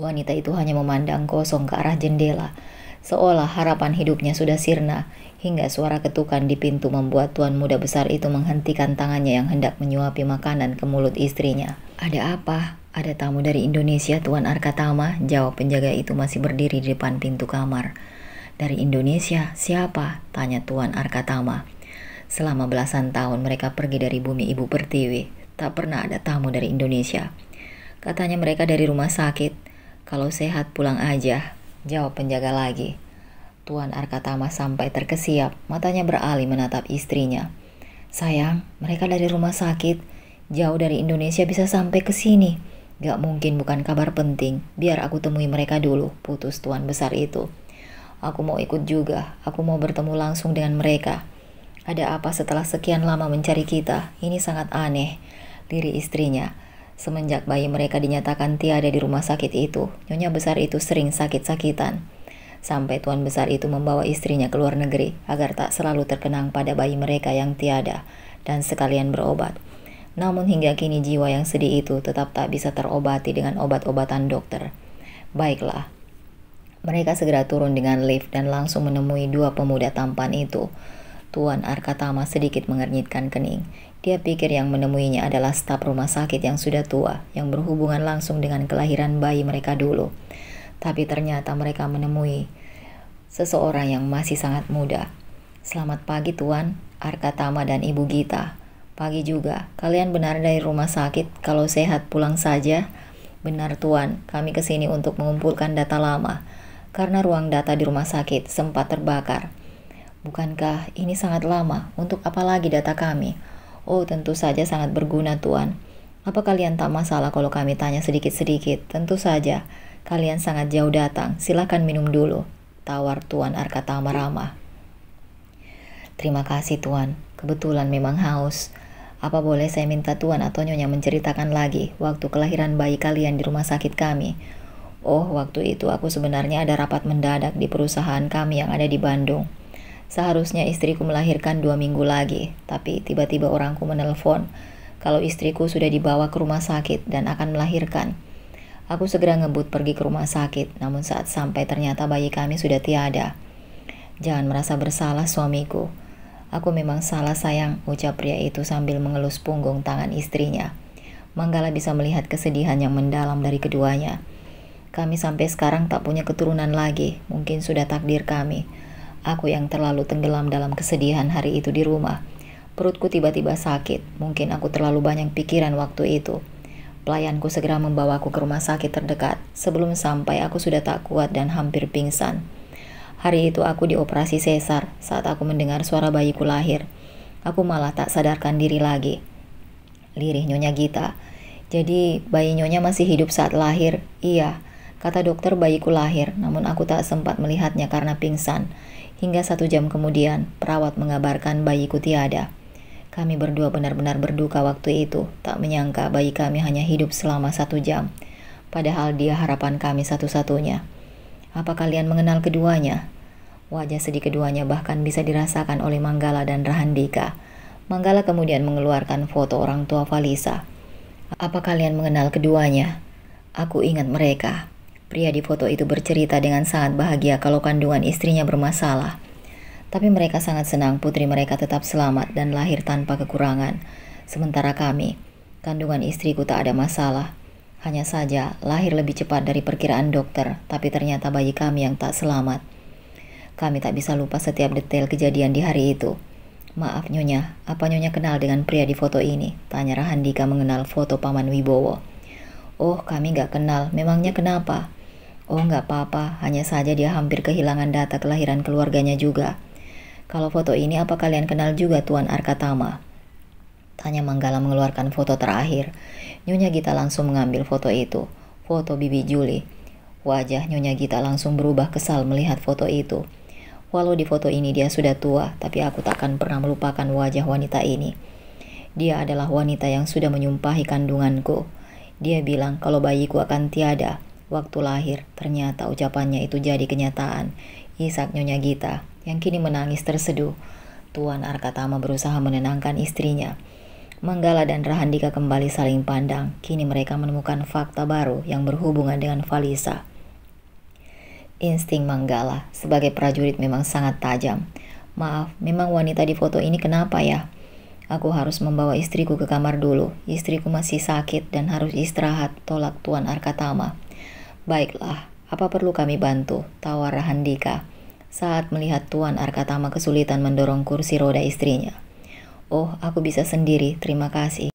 Wanita itu hanya memandang kosong ke arah jendela, seolah harapan hidupnya sudah sirna, hingga suara ketukan di pintu membuat tuan muda besar itu menghentikan tangannya yang hendak menyuapi makanan ke mulut istrinya. Ada apa? Ada tamu dari Indonesia, Tuan Arkatama, jawab penjaga itu masih berdiri di depan pintu kamar. Dari Indonesia? Siapa? Tanya Tuan Arkatama. Selama belasan tahun mereka pergi dari bumi Ibu Pertiwi. Tak pernah ada tamu dari Indonesia. Katanya mereka dari rumah sakit. Kalau sehat pulang aja, jawab penjaga lagi. Tuan Arkatama sampai terkesiap, matanya beralih menatap istrinya. Sayang, mereka dari rumah sakit. Jauh dari Indonesia bisa sampai ke sini. Gak mungkin bukan kabar penting. Biar aku temui mereka dulu, putus tuan besar itu. Aku mau ikut juga. Aku mau bertemu langsung dengan mereka. Ada apa setelah sekian lama mencari kita? Ini sangat aneh, lirih istrinya. Semenjak bayi mereka dinyatakan tiada di rumah sakit itu, nyonya besar itu sering sakit-sakitan. Sampai tuan besar itu membawa istrinya ke luar negeri agar tak selalu terkenang pada bayi mereka yang tiada dan sekalian berobat. Namun hingga kini jiwa yang sedih itu tetap tak bisa terobati dengan obat-obatan dokter. Baiklah. Mereka segera turun dengan lift dan langsung menemui dua pemuda tampan itu. Tuan Arkatama sedikit mengernyitkan kening. Dia pikir yang menemuinya adalah staf rumah sakit yang sudah tua, yang berhubungan langsung dengan kelahiran bayi mereka dulu. Tapi ternyata mereka menemui seseorang yang masih sangat muda. Selamat pagi Tuan Arkatama dan Ibu Gita. Pagi juga, kalian benar dari rumah sakit? Kalau sehat pulang saja. Benar Tuan, kami kesini untuk mengumpulkan data lama, karena ruang data di rumah sakit sempat terbakar. Bukankah ini sangat lama? Untuk apa lagi data kami? Oh, tentu saja sangat berguna Tuan. Apa kalian tak masalah kalau kami tanya sedikit-sedikit? Tentu saja. Kalian sangat jauh datang, silakan minum dulu, tawar Tuan Arkatama ramah. Terima kasih Tuan, kebetulan memang haus. Apa boleh saya minta Tuan atau Nyonya menceritakan lagi waktu kelahiran bayi kalian di rumah sakit kami? Oh, waktu itu aku sebenarnya ada rapat mendadak di perusahaan kami yang ada di Bandung. Seharusnya istriku melahirkan 2 minggu lagi, tapi tiba-tiba orangku menelpon kalau istriku sudah dibawa ke rumah sakit dan akan melahirkan. Aku segera ngebut pergi ke rumah sakit, namun saat sampai ternyata bayi kami sudah tiada. Jangan merasa bersalah suamiku. Aku memang salah sayang, ucap pria itu sambil mengelus punggung tangan istrinya. Manggala bisa melihat kesedihan yang mendalam dari keduanya. Kami sampai sekarang tak punya keturunan lagi, mungkin sudah takdir kami. Aku yang terlalu tenggelam dalam kesedihan hari itu di rumah. Perutku tiba-tiba sakit, mungkin aku terlalu banyak pikiran waktu itu. Pelayanku segera membawaku ke rumah sakit terdekat. Sebelum sampai aku sudah tak kuat dan hampir pingsan. Hari itu aku dioperasi sesar. Saat aku mendengar suara bayiku lahir, aku malah tak sadarkan diri lagi. Lirih Nyonya Gita. Jadi bayi Nyonya masih hidup saat lahir? Iya, kata dokter bayiku lahir, namun aku tak sempat melihatnya karena pingsan. Hingga 1 jam kemudian, perawat mengabarkan bayiku tiada. Kami berdua benar-benar berduka waktu itu, tak menyangka bayi kami hanya hidup selama 1 jam. Padahal dia harapan kami satu-satunya. Apa kalian mengenal keduanya? Wajah sedih keduanya bahkan bisa dirasakan oleh Manggala dan Rahandika. Manggala kemudian mengeluarkan foto orang tua Valisa. Apa kalian mengenal keduanya? Aku ingat mereka. Pria di foto itu bercerita dengan sangat bahagia kalau kandungan istrinya bermasalah. Tapi mereka sangat senang putri mereka tetap selamat dan lahir tanpa kekurangan. Sementara kami, kandungan istriku tak ada masalah. Hanya saja lahir lebih cepat dari perkiraan dokter, tapi ternyata bayi kami yang tak selamat. Kami tak bisa lupa setiap detail kejadian di hari itu. Maaf Nyonya, apa Nyonya kenal dengan pria di foto ini? Tanya Rahandika mengenal foto Paman Wibowo. Oh, kami gak kenal, memangnya kenapa? Oh, gak apa-apa, hanya saja dia hampir kehilangan data kelahiran keluarganya juga. Kalau foto ini apa kalian kenal juga Tuan Arkatama? Tanya Manggala mengeluarkan foto terakhir. Nyonya Gita langsung mengambil foto itu. Foto Bibi Juli. Wajah Nyonya Gita langsung berubah kesal melihat foto itu. Walau di foto ini dia sudah tua, tapi aku takkan pernah melupakan wajah wanita ini. Dia adalah wanita yang sudah menyumpahi kandunganku. Dia bilang kalau bayiku akan tiada. Waktu lahir, ternyata ucapannya itu jadi kenyataan. Isak Nyonya Gita yang kini menangis terseduh. Tuan Arkatama berusaha menenangkan istrinya. Manggala dan Rahandika kembali saling pandang. Kini mereka menemukan fakta baru yang berhubungan dengan Valisa. Insting Manggala sebagai prajurit memang sangat tajam. Maaf, memang wanita di foto ini kenapa ya? Aku harus membawa istriku ke kamar dulu. Istriku masih sakit dan harus istirahat, tolak Tuan Arkatama. Baiklah, apa perlu kami bantu? Tawar Rahandika saat melihat Tuan Arkatama kesulitan mendorong kursi roda istrinya. Oh, aku bisa sendiri, terima kasih.